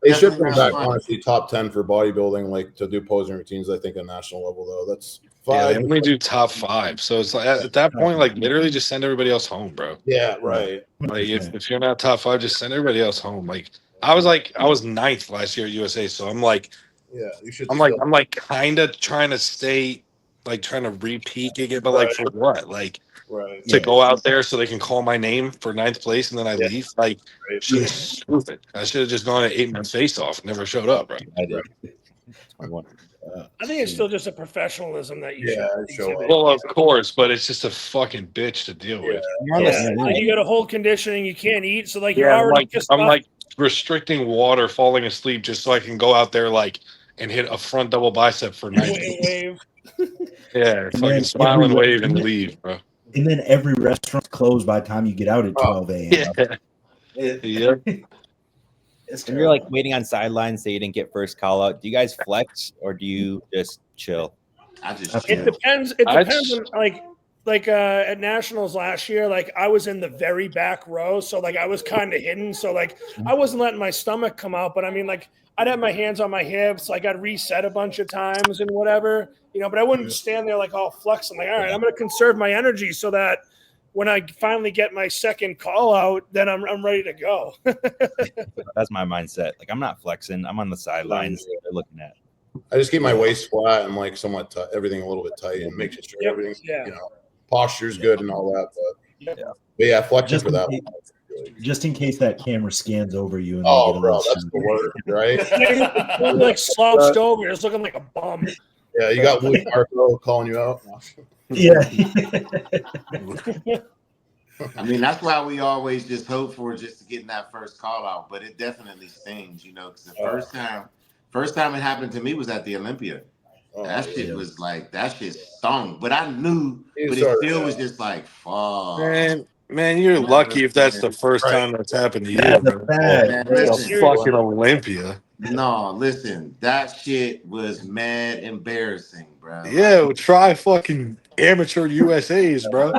They should bring back honestly top 10 for bodybuilding, like to do posing routines. I think at national level though, that's Yeah, 5. they only do top 5. So it's like at that point, like literally just send everybody else home, bro. Yeah, right. Like if you're not top 5, just send everybody else home. Like I was 9th last year at USA, so I'm like, Yeah, you should. I'm like kind of trying to stay, like trying to repeat again, but like for what? Like right. to go out there so they can call my name for 9th place and then I leave. Like Right. stupid. I should have just gone and ate my face off. Never showed up, bro. I did. I think it's still just a professionalism that you Yeah, should show exhibit. up. Well, of course, but it's just a fucking bitch to deal with. Like you got to hold conditioning, you can't eat, so like you're Yeah, already just I'm like restricting water, falling asleep just so I can go out there and hit a front double bicep for 90. wave. Yeah, fucking then smile and every- wave and leave, bro. And then every restaurant's closed by the time you get out at 12 a.m. Yeah. Yeah. When you're like waiting on sidelines, say you didn't get first call out, do you guys flex or do you just chill? I just That's It Yeah. depends. It I depends on like like at nationals last year, like I was in the very back row, so like I was kind of hidden, so like I wasn't letting my stomach come out, but I mean, like I'd have my hands on my hips, like I'd reset a bunch of times and whatever, you know, but I wouldn't stand there like all flexing, like, all right, I'm going to conserve my energy so that when I finally get my second call out, then I'm ready to go. That's my mindset. Like I'm not flexing. I'm on the sidelines. They're looking at. I just keep my waist flat and like somewhat everything a little bit tight and making sure everything's you know, posture's good and all that. But yeah, flexion for that. Just in case that camera scans over you. And bro, that's the word, right? Like slouched over, it's looking like a bum. Yeah, you got Louis Marco calling you out. Yeah. I mean, that's why we always just hope for just to get that first call out, but it definitely stings, you know, because the first time it happened to me was at the Olympia. That shit was like, that shit stung, but I knew, but it still was just like, fuck. Man, you're lucky if that's the first time that's happened to you. That's fucking Olympia. No, listen, that shit was mad embarrassing, bro. Yeah, well, try fucking amateur USAs, bro.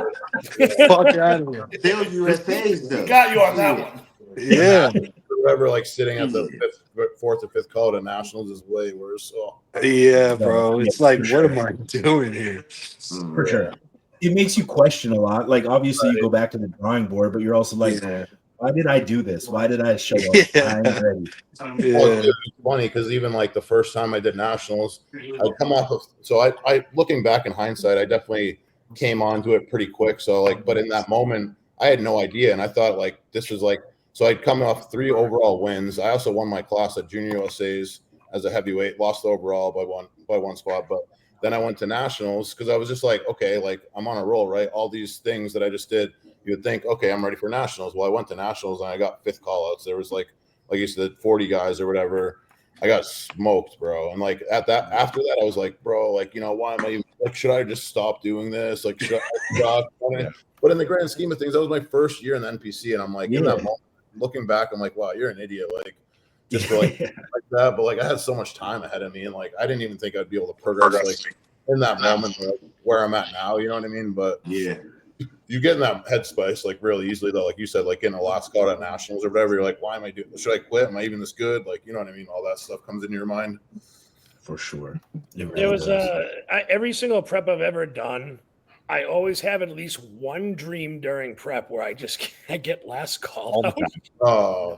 Fuck out of here. Still USAs though. Got you on that one. Yeah. Whoever like sitting at the fourth or fifth call to nationals is way worse. So. Yeah, bro. It's like, what am I doing here? For sure. It makes you question a lot. Like, obviously, you go back to the drawing board, but you're also like, why did I do this? Why did I show up? I'm ready. Well, it's funny because even like the first time I did nationals, I'd come off of. So I looking back in hindsight, I definitely came onto it pretty quick. So like, but in that moment, I had no idea, and I thought like this was like. So I'd come off 3 overall wins. I also won my class at Junior USA's as a heavyweight, lost the overall by one spot, but. Then I went to nationals because I was just like, okay, like I'm on a roll, right? All these things that I just did, you would think, okay, I'm ready for nationals. Well, I went to nationals and I got 5th call outs. There was like you said, 40 guys or whatever. I got smoked, bro. And like after that, I was like, bro, like, you know, why am I even, like, should I just stop doing this? Like, should I stop? But in the grand scheme of things, that was my first year in the NPC. And I'm like, in that moment, looking back, I'm like, wow, you're an idiot. Like, just for like that, but like I had so much time ahead of me, and like I didn't even think I'd be able to progress like in that moment where I'm at now. You know what I mean? But yeah, you get in that headspace like really easily though. Like you said, like in a last call at nationals or whatever, you're like, why am I doing? Should I quit? Am I even this good? Like, you know what I mean? All that stuff comes into your mind. For sure. There was every single prep I've ever done. I always have at least one dream during prep where I get last call.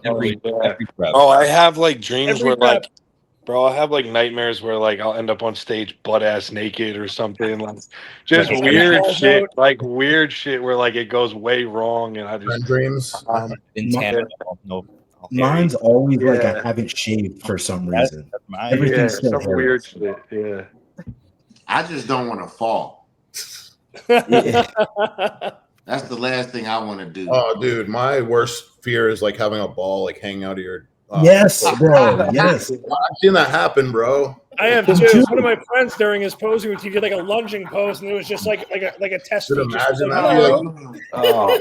Every prep. Oh, I have like dreams where like, bro, I have like nightmares where like I'll end up on stage butt ass naked or something, like just weird shit, like weird shit where like it goes way wrong and I just dreams. Mine's always like I haven't shaved for some reason. Everything's some weird shit. Yeah, I just don't want to fall. That's the last thing I want to do. Oh, dude, my worst fear is like having a ball like hanging out of your. Yes, bro. Yes, I've seen that happen, bro. I have too. One of my friends during his posing routine did like a lunging pose, and it was just like a test. Could imagine that. Oh,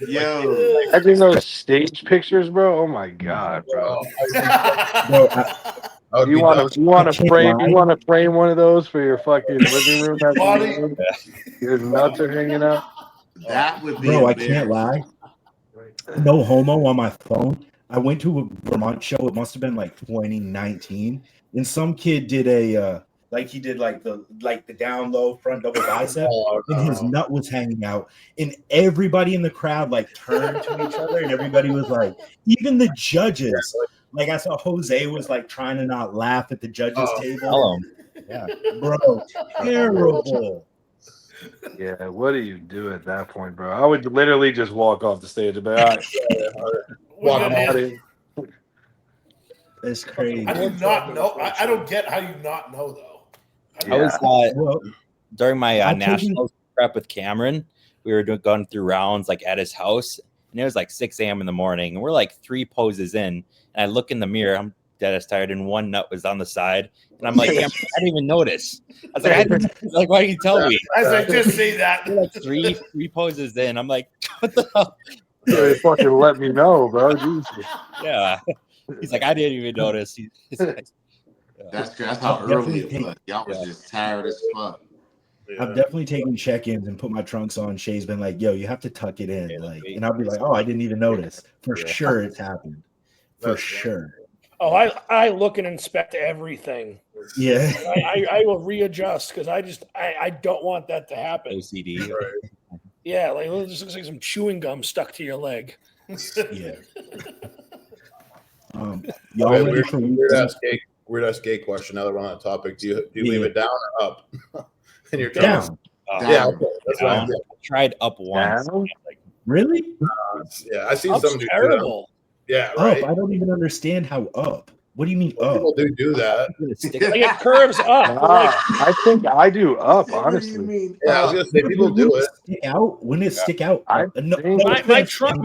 yo, I think those stage pictures, bro. Oh my god, bro. You want to frame one of those for your fucking living room? Your nuts are hanging out. That would be. Bro, I can't lie. No homo on my phone. I went to a Vermont show. It must have been like 2019, and some kid did the down low front double bicep, and his nut was hanging out, and everybody in the crowd like turned to each other, and everybody was like, even the judges. Like I saw Jose was like trying to not laugh at the judges table. Yeah, bro, terrible. Yeah, what do you do at that point, bro? I would literally just walk off the stage and be all right. It's crazy. I do not know. I don't get how you not know though. I was during my national prep with Cameron. We were going through rounds like at his house, and it was like 6 a.m. in the morning, and we're like 3 poses in. And I look in the mirror, I'm dead as tired, and one nut was on the side. And I'm like, I didn't even notice. I was like, why didn't you tell me? I was like, just say that. We're like three poses in. I'm like, what the hell? They fucking let me know, bro. Jesus. Yeah. He's like, I didn't even notice. That's how early it was. Y'all was just tired as fuck. I've definitely taken check-ins and put my trunks on. Shay's been like, "Yo, you have to tuck it in," and I'll be like, "Oh, I didn't even notice." For sure, it's happened. For sure. Oh, I look and inspect everything. Yeah, I will readjust because I don't want that to happen. OCD. Right. Yeah, like it just looks like some chewing gum stuck to your leg. yeah. Y'all ready for weird ass gay question? Now that we're on that topic, do you leave it down or up? And you're down. Yeah, okay. That's what I tried up once. Like, really? Yeah, I seen some do terrible. Yeah, right. Up. I don't even understand how up. What do you mean up? People do that. Like it curves up. I think I do up, honestly. Yeah, I was gonna say people do it. Stick out? Wouldn't it stick out? My trunks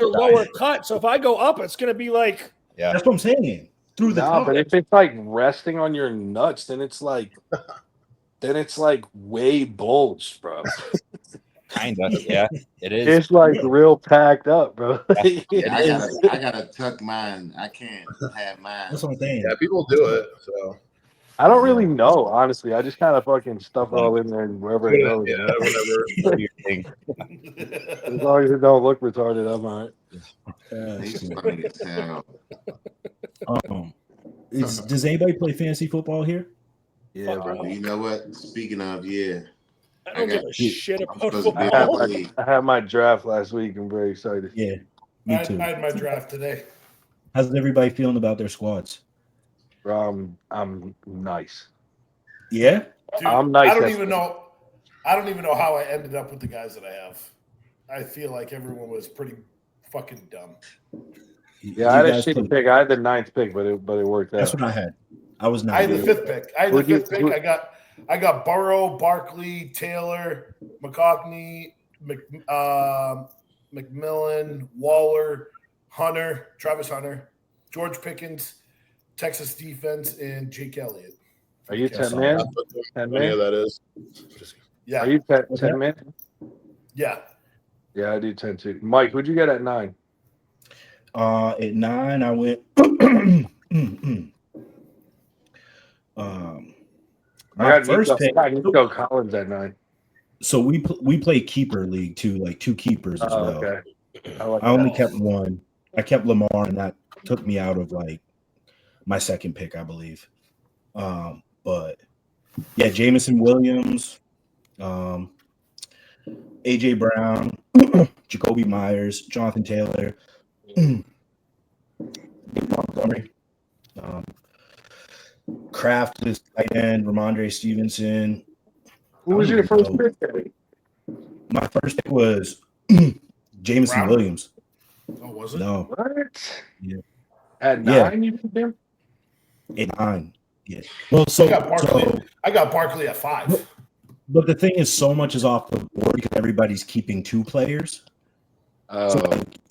are lower cut, so if I go up, it's gonna be like. Yeah, that's what I'm saying. Through the top. But if it's like resting on your nuts, then it's like way bulged, bro. Kind of, yeah. It is. It's like real packed up, bro. I gotta tuck mine. I can't have mine. That's what I'm saying. Yeah, people do it. So I don't really know, honestly. I just kind of fucking stuff it all in there and wherever it goes. Yeah, whatever. As long as it don't look retarded, I'm all right. Does anybody play fantasy football here? Yeah, bro. You know what? Speaking of, yeah. I don't give a shit about football. I had my draft last week. I'm very excited. Yeah, me too. I had my draft today. How's everybody feeling about their squads? I'm nice. Yeah, dude, I'm nice. I don't even know how I ended up with the guys that I have. I feel like everyone was pretty fucking dumb. Yeah, I had a shitty pick. I had the 9th pick, but it worked out. That's what I had. I was not. I had the 5th pick. I got Burrow, Barkley, Taylor, McCockney, McMillan, Waller, Hunter, Travis Hunter, George Pickens, Texas defense, and Jake Elliott. Are you 10 man? 10 man? Yeah, that is. Yeah. Are you 10 man? Yeah. Yeah, I do 10 too. Mike, what'd you get at 9? At 9, I went. I got first pick. I need to go Collins at 9. So we play keeper league too, like 2 keepers as well. Okay. I only kept 1. I kept Lamar, and that took me out of like my 2nd pick, I believe. But yeah, Jamison Williams, AJ Brown, Jacoby Myers, Jonathan Taylor, Montgomery, Kraft is tight end, Ramondre Stevenson. Who was your first pick? My first pick was Jamison Williams. Oh, was it? No. What? Yeah. At 9, you picked him? At 9. Yeah. Well, I got Barkley at 5. But the thing is, so much is off the board because everybody's keeping 2 players. So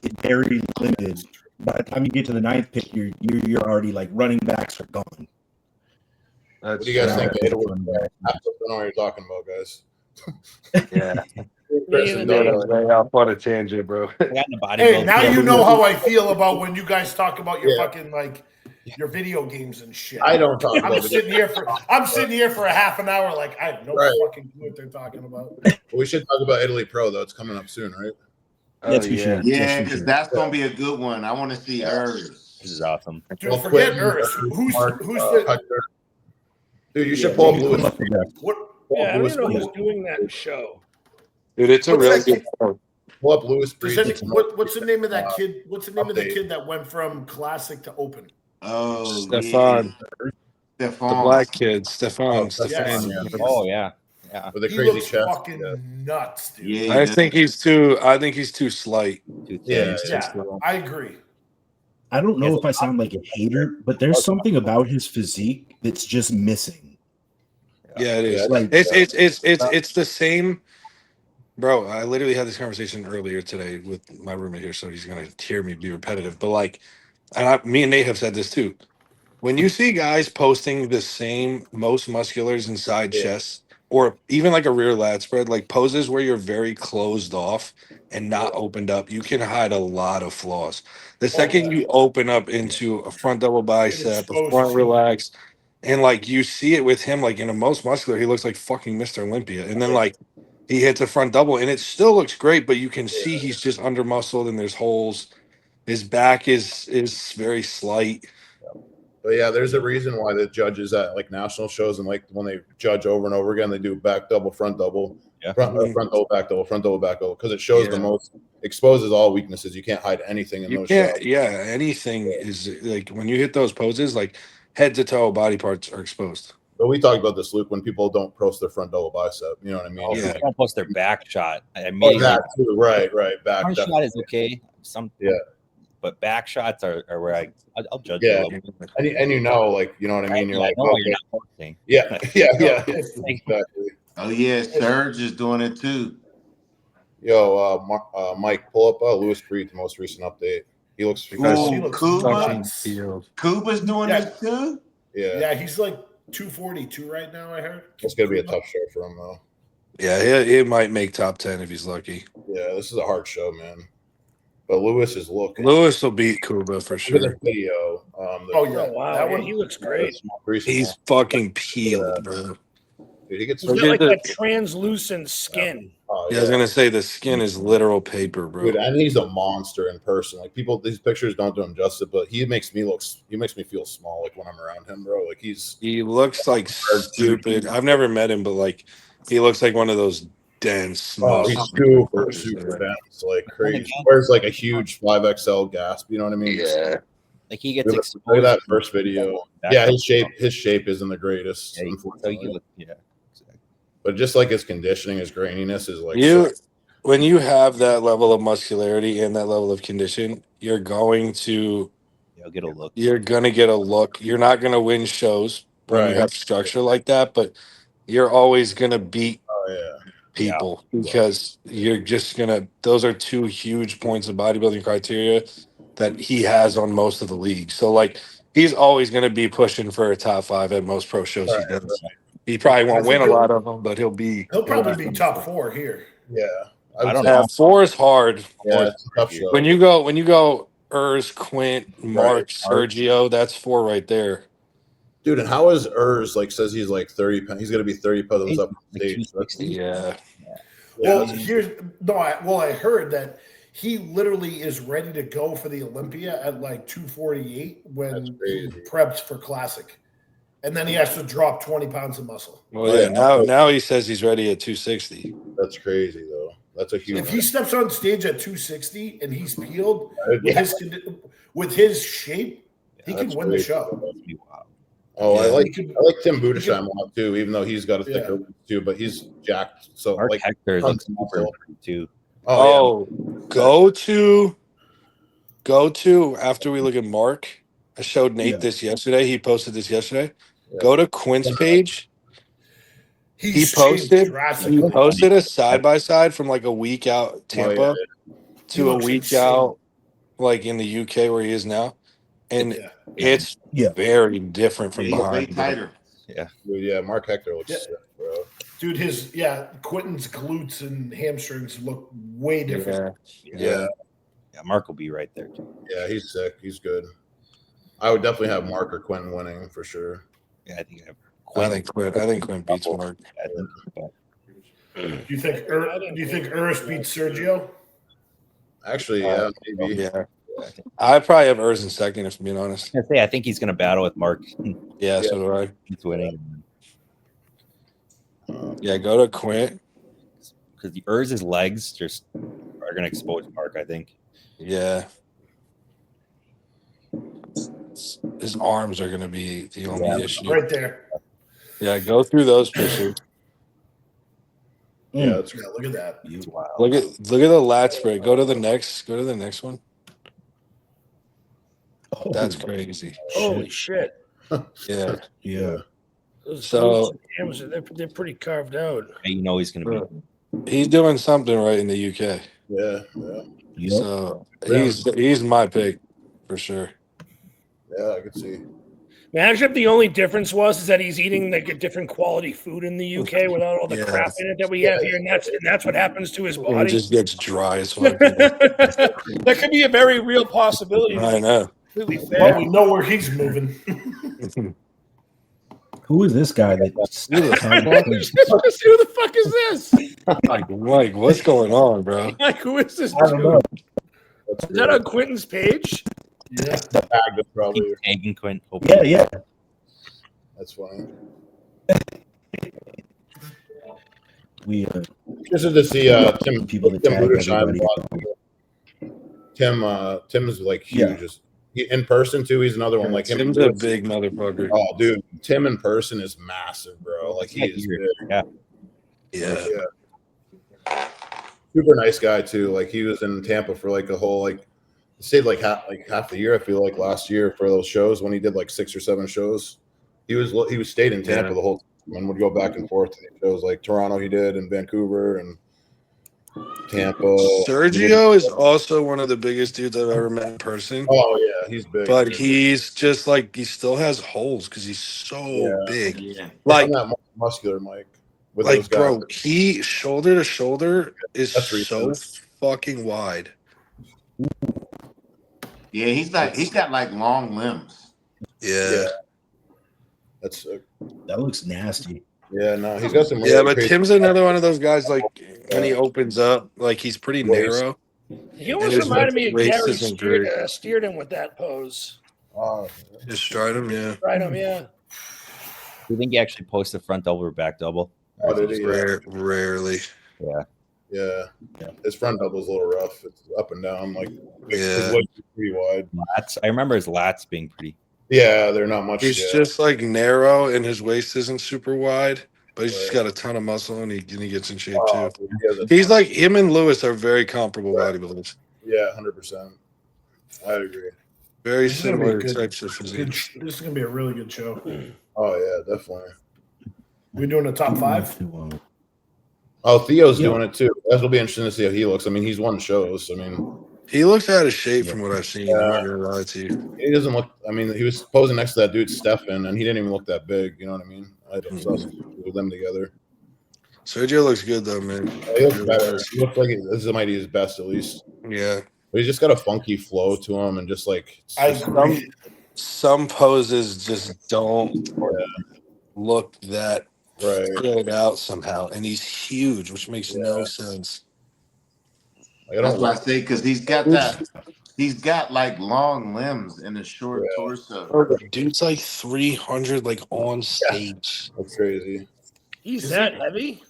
it's very limited. By the time you get to the 9th pick, you're already like running backs are gone. What do you guys think? I don't know what you're talking about, guys. Yeah. Off on a tangent, bro. Hey, now you know how I feel about when you guys talk about your fucking like your video games and shit. I don't talk about I'm sitting here for a half an hour, like I have no fucking clue what they're talking about. We should talk about Italy Pro though. It's coming up soon, right? Yeah, because that's gonna be a good one. I want to see Urs. This is awesome. Dude, forget Urs. Who's the dude? You should pull up Lewis. Yeah, I don't know who's doing that show. Dude, it's a really good show. Pull up Lewis. What's the name of that kid? What's the name of the kid that went from classic to open? Oh, Stefan. The black kid, Stefan. Oh yeah. With the he crazy looks chest. fucking nuts, dude. Yeah, I think he's too slight. Yeah, I agree. I don't know if I sound like a hater, but there's something about his physique that's just missing. Yeah, it is. Like, it's the same. Bro, I literally had this conversation earlier today with my roommate here, so he's gonna hear me be repetitive. But like, me and Nate have said this too. When you see guys posting the same most musculars and side chests, or even like a rear lat spread, like poses where you're very closed off and not opened up, you can hide a lot of flaws. The second you open up into a front double bicep, a front relax, And like you see it with him, like in a most muscular, he looks like fucking Mr. Olympia. And then like he hits a front double and it still looks great, but you can see he's just under muscled and there's holes. His back is very slight. But yeah, there's a reason why the judges at like national shows and like when they judge over and over again, they do back double, front double, front double, back double, front double, back double, because it shows the most, exposes all weaknesses. You can't hide anything in those shots. Yeah, anything is like when you hit those poses, like head to toe body parts are exposed. But we talked about this, Luke, when people don't post their front double bicep. You know what I mean? Yeah. They don't post their back shot. I mean, that too. Right. Back front shot is okay. But back shots are where I'll judge. Yeah, and you know, like, you know what I mean. You're like, oh, you're not posting. Yeah. Exactly. Oh yeah, Serge is doing it too. Yo, Mike, pull up Louis Breed, the most recent update. He looks. Kuba's doing it too. Yeah, he's like 242 right now. I heard it's gonna be a tough show for him though. Yeah, it might make top 10 if he's lucky. Yeah, this is a hard show, man. But Lewis is looking. Lewis will beat Kuba for sure. The video. Wow, that one, he looks great. He's fucking peeled, bro. Dude, he gets like that translucent skin. Yeah, I was gonna say the skin is literal paper, bro. Dude, and he's a monster in person. Like these pictures don't do him justice, but he makes me feel small. Like when I'm around him, bro. Like he looks like stupid. I've never met him, but like he looks like one of those dense. He's super dense, like crazy. Wears like a huge 5XL gasp. You know what I mean? Yeah. Like he gets exposed. Look at that first video. Yeah, his shape isn't the greatest. Yeah, unfortunately. But just like his conditioning, his graininess is like when you have that level of muscularity and that level of condition, you're going to get a look. You're gonna get a look. You're not gonna win shows when you have structure like that, but you're always gonna beat people because you're just gonna. Those are two huge points of bodybuilding criteria that he has on most of the leagues. So like he's always gonna be pushing for a top 5 at most pro shows he does. He probably won't win a lot of them, but he'll probably be top 4 here. Yeah, I don't know. 4 is hard. Yeah, it's a tough show. When you go Urs, Quint, Mark, Sergio, that's 4 right there. Dude, and how is Urs like says he's like 30 pounds? He's gonna be 30 pounds up on stage. Yeah. Well, I heard that he literally is ready to go for the Olympia at like 248 when he preps for Classic. And then he has to drop 20 pounds of muscle. Well, now he says he's ready at 260. That's crazy, though. That's a huge. If he steps on stage at 260 and he's peeled with his shape, he can win the show. Oh, I like Tim Budesheim a lot too, even though he's got a thicker one too, but he's jacked. So Mark like Hector looks super too. Go to after we look at Mark. I showed Nate this yesterday. He posted this yesterday. Yeah. Go to Quint's page. He posted a side by side from like a week out Tampa to a week out like in the UK where he is now, and it's very different from behind. Tighter. Yeah, Mark Hector looks sick, bro. Dude, Quentin's glutes and hamstrings look way different. Yeah, Mark will be right there too. Yeah, he's sick. He's good. I would definitely have Mark or Quentin winning for sure. Yeah, I think Quint beats Mark. Do you think Urs beats Sergio? Actually, maybe. Yeah. I probably have Urs in second, if I'm being honest. I think he's going to battle with Mark. Yeah, so do I. He's winning. Go to Quint. Because the Urs's legs just are going to expose Mark, I think. Yeah. His arms are going to be the only issue. Right there. Yeah, go through those pictures. Yeah, look at that. Wow. Look at the lat spread. Go to the next one. That's crazy. Holy shit. Yeah. So they're pretty carved out. You know he's going to be. He's doing something right in the UK. Yeah. So he's my pick for sure. Yeah, I could see. Imagine if the only difference is that he's eating like a different quality food in the UK without all the crap in it that we have here, and that's what happens to his body. It just gets dry as fuck. That could be a very real possibility. I know. But we know where he's moving. Who is this guy that? Who the Who the fuck is this? Mike, what's going on, bro? Like, who is this I don't dude? know. That's Is that on Quentin's page? Yeah. Tagged it probably. Tagging Quint. Yeah. That's funny. We Interested to see Tim. people that Tim tag Ludersheim. everybody. Tim is like huge. In person too. He's another one. Like him. Tim's a big motherfucker. Oh, dude, Tim in person is massive, bro. Like he is big. Yeah. Super nice guy too. Like he was in Tampa for like a whole stayed like half the year. I feel like last year for those shows when he did like 6 or 7 shows. He was stayed in Tampa the whole time and would go back and forth to the shows like Toronto. He did and Vancouver and Tampa. Sergio is also one of the biggest dudes I've ever met in person. Oh yeah, he's big. But he's just like he still has holes because he's so big. Yeah. Like that muscular, Mike. With those Like, guys. bro, he shoulder to shoulder is That's so recent. fucking wide. Yeah, he's got like long limbs. Yeah. That's That looks nasty. yeah. No, he's got some. Yeah, but crazy- Tim's another one of those guys. Like when he opens up, like he's pretty Waist. narrow. He almost his reminded me of waist Gary isn't great. Steerden with that pose. Just tried him, yeah. Right him, yeah. Do you think he actually posts a front double or back double? Oh, did he? Rarely. Yeah. His front double's a little rough. It's up and down. Like his Yeah. legs are pretty wide. Lats. I remember his lats being pretty. Yeah, they're not much. He's just like narrow and his waist isn't super wide, but he's just got a ton of muscle and he gets in shape too. He's like him and Lewis are very comparable bodybuilders. Yeah, 100%. I agree. Very This is gonna be similar good. types of physique. This is gonna be a really good show. Oh yeah, definitely. We doing a top 5? Oh, Theo's doing it too. That'll be interesting to see how he looks. I mean, he's won shows. I mean, He looks out of shape from what I've seen. I'm not gonna lie to you. he doesn't look. I mean, he was posing next to that dude Stefan, and he didn't even look that big. You know what I mean? I just saw with them together. Sergio looks good though, man. He looks better. He looks like this might be his best at least. Yeah. But he's just got a funky flow to him, and just like Some poses just don't look that spread out somehow, and he's huge, which makes no sense. That's why I say because he's got that. He's got like long limbs and a short torso. Oh, dude's like 300, like on stage. That's crazy. He's that heavy?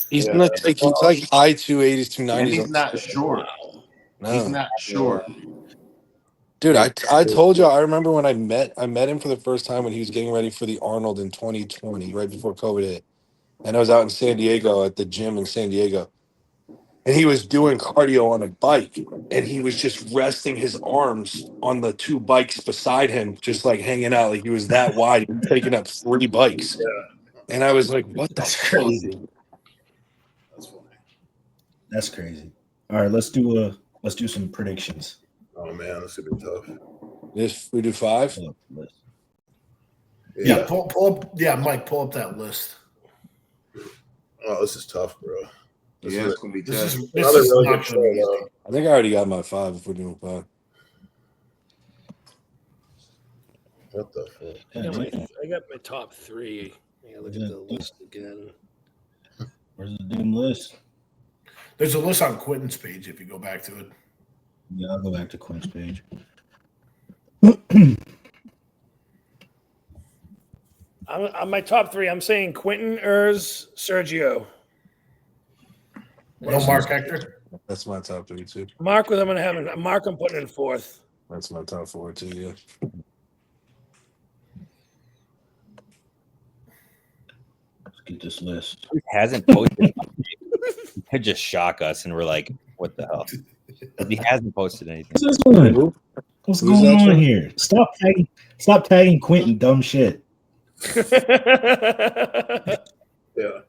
He's gonna take. He's like high 280s, 290s. And he's not short. No. He's not short. Dude, I told you. I remember when I met him for the first time when he was getting ready for the Arnold in 2020, right before COVID hit, and I was out in San Diego at the gym in San Diego, and he was doing cardio on a bike, and he was just resting his arms on the 2 bikes beside him, just like hanging out, like he was that wide, taking up 3 bikes. And I was like, "What the fuck?" Crazy. That's funny. That's crazy. All right, let's do some predictions. Oh man, this could be tough. If we do 5, Yeah, pull up. Yeah, Mike, pull up that list. Oh, this is tough, bro. Yeah, it's gonna be tough. This is Really not good show, gonna be easy. though. I think I already got my 5. If we're doing 5, What the fuck? I got my top 3. Yeah, look at the list again. Where's the damn list? There's a list on Quentin's page if you go back to it. Yeah, I'll go back to Quinn's page. On my top 3, I'm saying Quentin, Sergio. No Mark Hector. that's my top 3 too. Mark was I'm gonna have Mark. I'm putting in 4th. That's my top 4 too. Yeah. Let's get this list. He hasn't posted. He could just shock us, and we're like, "What the hell?" But he hasn't posted anything. What's this one? What's Who's going that on from? here? Stop tagging Quentin dumb shit. Yeah.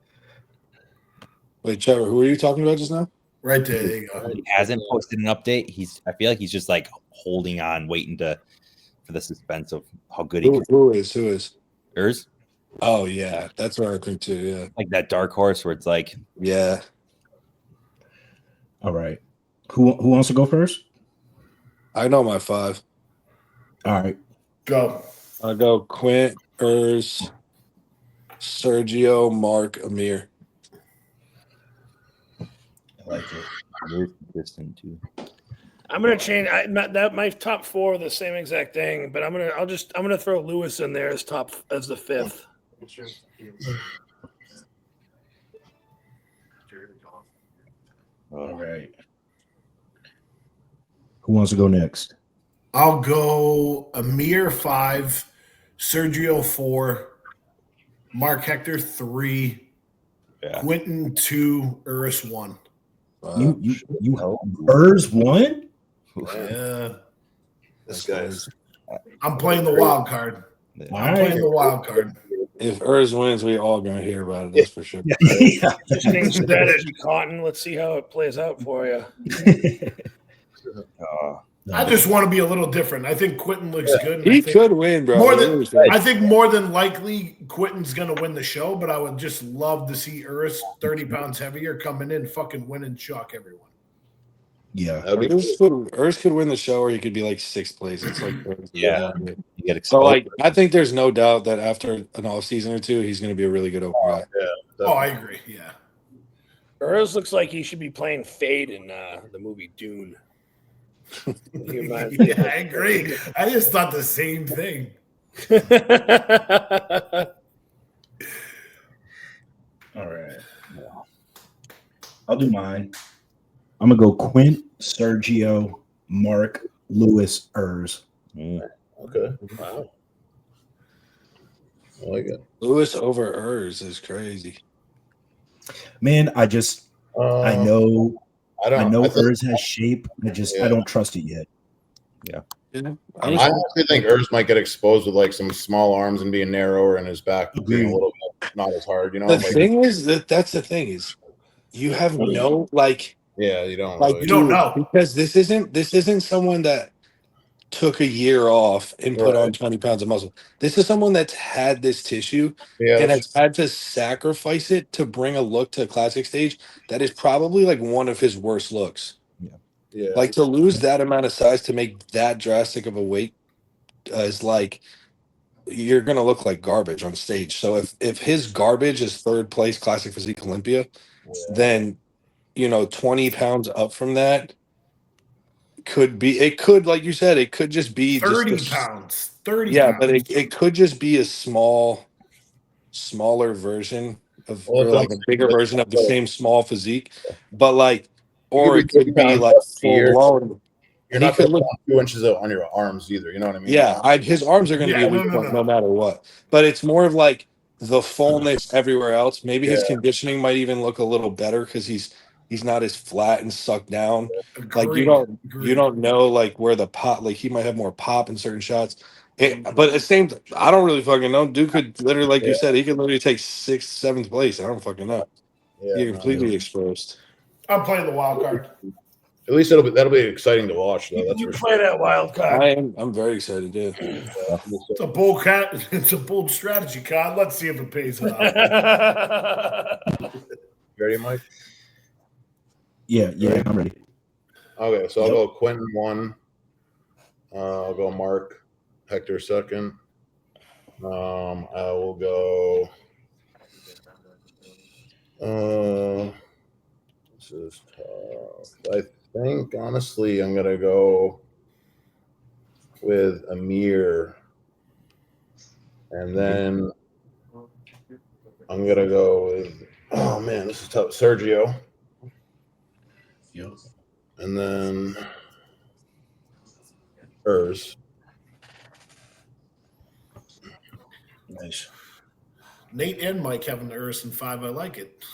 Wait, Trevor, who are you talking about just now? Right there you go. He hasn't posted an update. I feel like he's just like holding on, waiting for the suspense of how good he can. Who is? Urs, Oh yeah, that's what I think too. Yeah. like that dark horse where it's like, Yeah. All right. Who wants to go first? I know my 5. All right. Go. I'll go Quint, Urs, Sergio, Mark, Amir. I like it. Very consistent too. I'm gonna change. My top 4 are the same exact thing, but I'm gonna throw Lewis in there as the 5th. All right. Who wants to go next? I'll go Amir 5, Sergio 4, Mark Hector 3, Quentin 2, Urs 1. You Urs 1? Yeah. This guy's. I'm playing the wild card. I'm playing the wild card. If Urs wins, we all gonna hear about it. That's for sure. Just things that Cotton. Let's see how it plays out for you. I just want to be a little different. I think Quentin looks good. And He could win, bro. I think more than likely Quentin's going to win the show, but I would just love to see Urs 30 pounds heavier coming in, fucking win and shock everyone. Yeah. Urs could win the show, or he could be like 6th place. It's like You get so like I think there's no doubt that after an off season or 2, he's gonna be a really good overall. Oh, I agree. Yeah. Urs looks like he should be playing Fade in the movie Dune. Yeah, I agree. I just thought the same thing. All right. I'll do mine. I'm gonna go Quint, Sergio, Mark, Lewis, Urs. Okay. Wow. I like it. Lewis over Urs is crazy. Man, I know Urs has shape. I don't trust it yet. I actually think Urs might get exposed with like some small arms and being narrower and his back being a little bit not as hard, you know. The thing is that's the thing is you have no like you don't like really. You don't know because this isn't someone that took a year off and put on 20 pounds of muscle. This is someone that's had this tissue and has had to sacrifice it to bring a look to a classic stage that is probably like one of his worst looks. Yeah. Like to lose that amount of size to make that drastic of a weight is like you're gonna look like garbage on stage. So if his garbage is 3rd place classic physique Olympia, then 20 pounds up from that could like you said, it could just be 30 pounds. 30 yeah, pounds. but it could just be a smaller version of or like a bigger version of the same small physique. But like or it could be like full blown. You're not going to put 2 inches on your arms either. You know what I mean? Yeah, his arms are going to be a weak point no matter what. But it's more of like the fullness everywhere else. Maybe his conditioning might even look a little better because he's not as flat and sucked down. Like you don't know like where the pop. Like he might have more pop in certain shots. But at the same time, I don't really fucking know. Dude could literally, like you said, he could literally take 6th, 7th place. I don't fucking know. You're completely exposed. I'm playing the wild card. At least that'll be exciting to watch, though. That's you for play that wild card. I'm very excited, dude. It's a bold It's a bold strategy, Con. Let's see if it pays off. Ready, Mike? Yeah, I'm ready. Okay, so I'll go Quentin 1. I'll go Mark Hector 2nd. I will go. This is tough. I think honestly, I'm gonna go with Amir, and then I'm gonna go with. Oh man, this is tough. Sergio. Yep. And then Urs. Nice. Nate and Mike having the Urs in 5. I like it.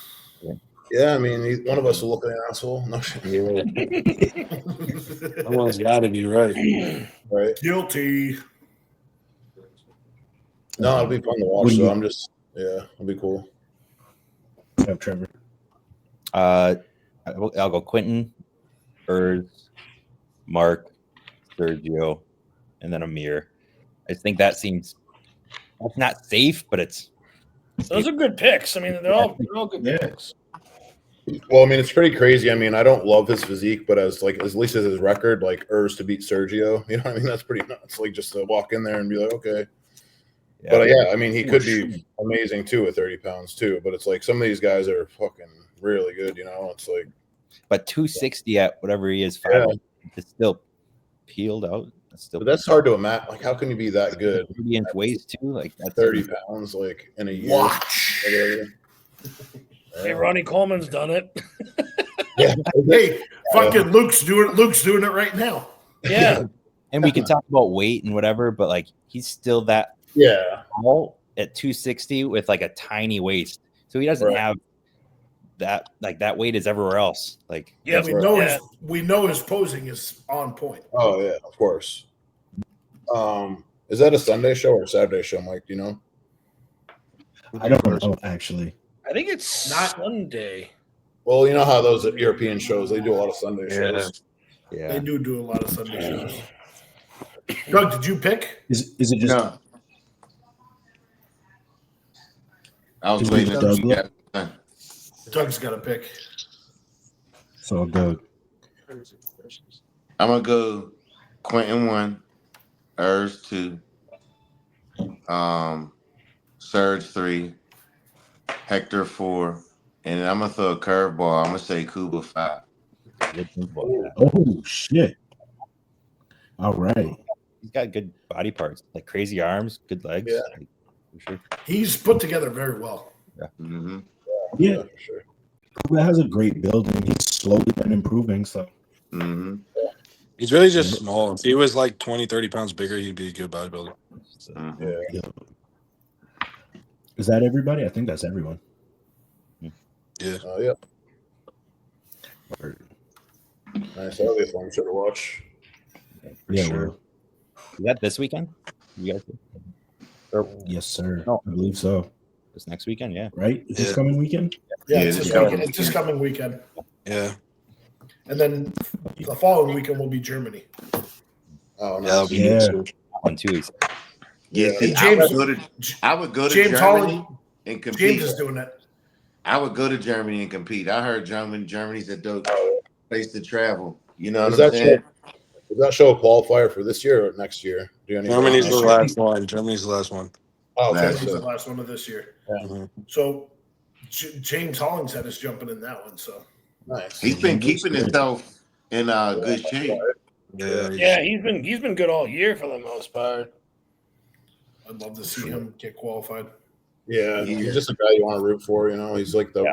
Yeah, I mean, one of us will look like an asshole. No shit. Someone's got to be right. Right. Guilty. No, it'll be fun to watch. So I'm just, it'll be cool. Have Trevor. I'll go Quentin, Urs, Mark, Sergio, and then Amir. I think that's not safe, but it's. Those are good picks. I mean, they're all good picks. Well, I mean, it's pretty crazy. I mean, I don't love his physique, but at least as his record, like Urs to beat Sergio, you know what I mean? That's pretty nuts. Like just to walk in there and be like, okay, Yeah. But yeah, I mean, he could be amazing too at 30 pounds too. But it's like some of these guys are fucking really good, you know. It's like, but 260 at whatever he is, 5, it's still peeled out. But that's hard to imagine. Like, how can you be that good? 30-inch waist too, like that's 30 pounds, like in a year. Watch. Hey, Ronnie Coleman's done it. Yeah. Hey, fucking Luke's doing it right now. Yeah. And we can talk about weight and whatever, but like he's still that small at 260 with like a tiny waist. So he doesn't have that, like that weight is everywhere else. Like yeah, we know his posing is on point. Oh yeah, of course. Is that a Sunday show or a Saturday show, Mike? Do you know? I don't know actually. I think it's not Sunday. Well, you know how those European shows, they do a lot of Sunday shows. Yeah. They do a lot of Sunday shows. Doug, did you pick? Is it just? No. I was waiting until you got done. Doug's got a pick. So Doug. I'm gonna go Quentin 1, Urs 2, Surge 3, Hector 4, and then I'm gonna throw a curveball. I'm gonna say Kuba 5. Oh shit! All right. He's got good body parts, like crazy arms, good legs. Yeah. Like, for sure. He's put together very well. Yeah. Mm-hmm. Yeah, for sure. Kuba has a great build, and he's slowly been improving. So Mm-hmm. He's really just small. If he was like 20, 30 pounds bigger, he'd be a good bodybuilder. Mm-hmm. Yeah. is that everybody? I think that's everyone. Yeah. Yeah. Nice. That'll be a fun show to watch. Yeah, sure. Is that this weekend? You guys? Yes, sir. No. I believe so. This next weekend, yeah. Right? Is this coming weekend? Yeah, Yeah, it's this this coming weekend. Yeah. And then the following weekend will be Germany. Oh, Yeah, that'll be Yeah. good. On 2 weeks. Yeah, see, James- I would go to James Germany Holland- and compete. James is doing it. I would go to Germany and compete. I heard Germany's a dope place to travel. You know Is what I'm that saying? Is that show a qualifier for this year or next year? Do you Germany's the last one. Germany's the last one. Oh, okay. He's the So, last one of this year. Mhm. So James Hollingshead is jumping in that one. So nice. He's been keeping himself in good shape. Yeah. Yeah, he's been good all year for the most part. I'd love to see him get qualified. Yeah, he's just a guy you want to root for. You know, he's like the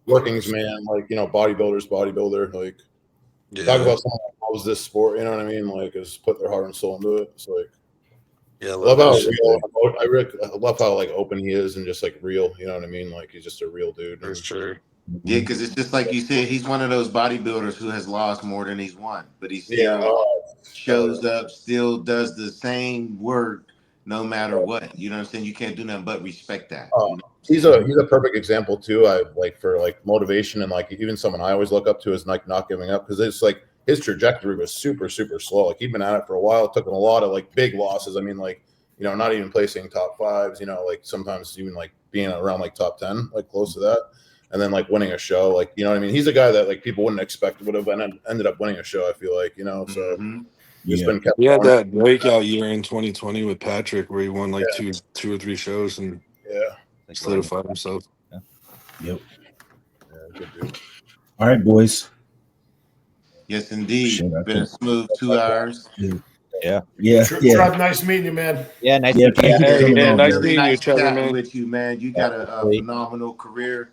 workings man, like, you know, bodybuilder. Like, talk about someone that loves this sport. You know what I mean? Like, has put their heart and soul into it. It's like, Yeah. I love how real. I love how like open he is and just like real. You know what I mean? Like, he's just a real dude. That's true. Yeah, because it's just like you said, he's one of those bodybuilders who has lost more than he's won, but he still shows up, still does the same work no matter what. You know what I'm saying? You can't do nothing but respect that. You know? He's a perfect example too. I like for like motivation and like even someone I always look up to is like not giving up, because it's like his trajectory was super slow. Like he'd been at it for a while. It took him a lot of like big losses. I mean, like, you know, not even placing top 5s. You know, like sometimes even like being around like top 10, like close to that, and then like winning a show. Like, you know what I mean? He's a guy that like people wouldn't expect would have ended up winning a show. I feel like, you know, so. Just been kept He had going. that breakout year in 2020 with Patrick where he won like two or three shows and solidified himself. Yeah. Yep. Yeah, good dude. All right, boys. Yes, indeed. Shit, Been a smooth 2 hours. Yeah. Trev, nice meeting you, man. Yeah, nice Yeah, to thank you for coming on, nice man. meeting you, Trevor, chatting man. with you, man. You got a phenomenal career.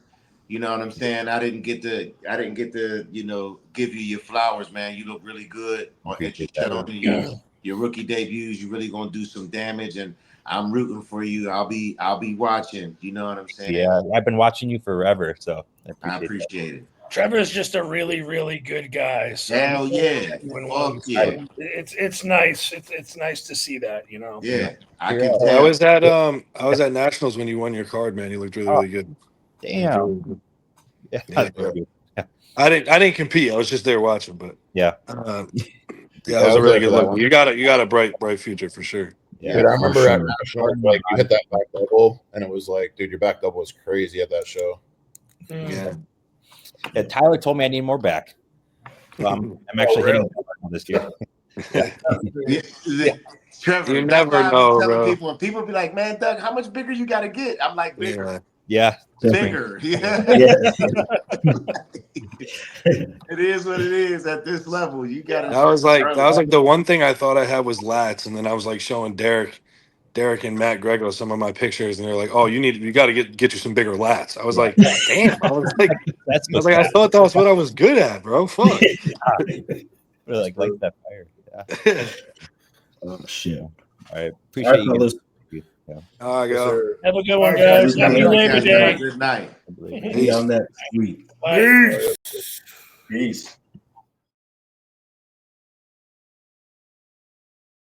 You know what I'm saying? I didn't get to, you know, give you your flowers, man. You look really good at your show. Your rookie debuts, you're really gonna do some damage, and I'm rooting for you. I'll be watching. You know what I'm saying? Yeah, I've been watching you forever, so I appreciate it. Trevor's just a really, really good guy. So Hell yeah. Fuck yeah. It's nice. It's nice to see that, you know. Yeah. I can I tell. was at Nationals when you won your card, man. You looked really good. damn. Yeah. I didn't compete. I was just there watching, but Yeah. Yeah, that was a really good look. You got a bright future for sure. Yeah, dude, I remember at National, like you hit that back double, and it was like, dude, your back double was crazy at that show. Yeah. Yeah, Tyler told me I need more back. I'm actually hitting this year. Trevor, You that's never why I know, be telling bro. people, when people be like, man, Doug, how much bigger you got to get? I'm like, bigger. Yeah. Bigger. Yeah. Yeah. It is what it is at this level. You got to. That was like the one thing I thought I had was lats, and then I was like showing Derek and Matt Grego some of my pictures, and they're like, "Oh, you got to get you some bigger lats." I was like, "Damn!" I was like, I thought that was what I was good at, bro. Fuck. Really like that fire. Yeah. Oh shit! All right, appreciate you. fellas. Yeah. Go. Have a good one, guys. Happy Labor Day. Good night. Be on that street. Bye. Peace.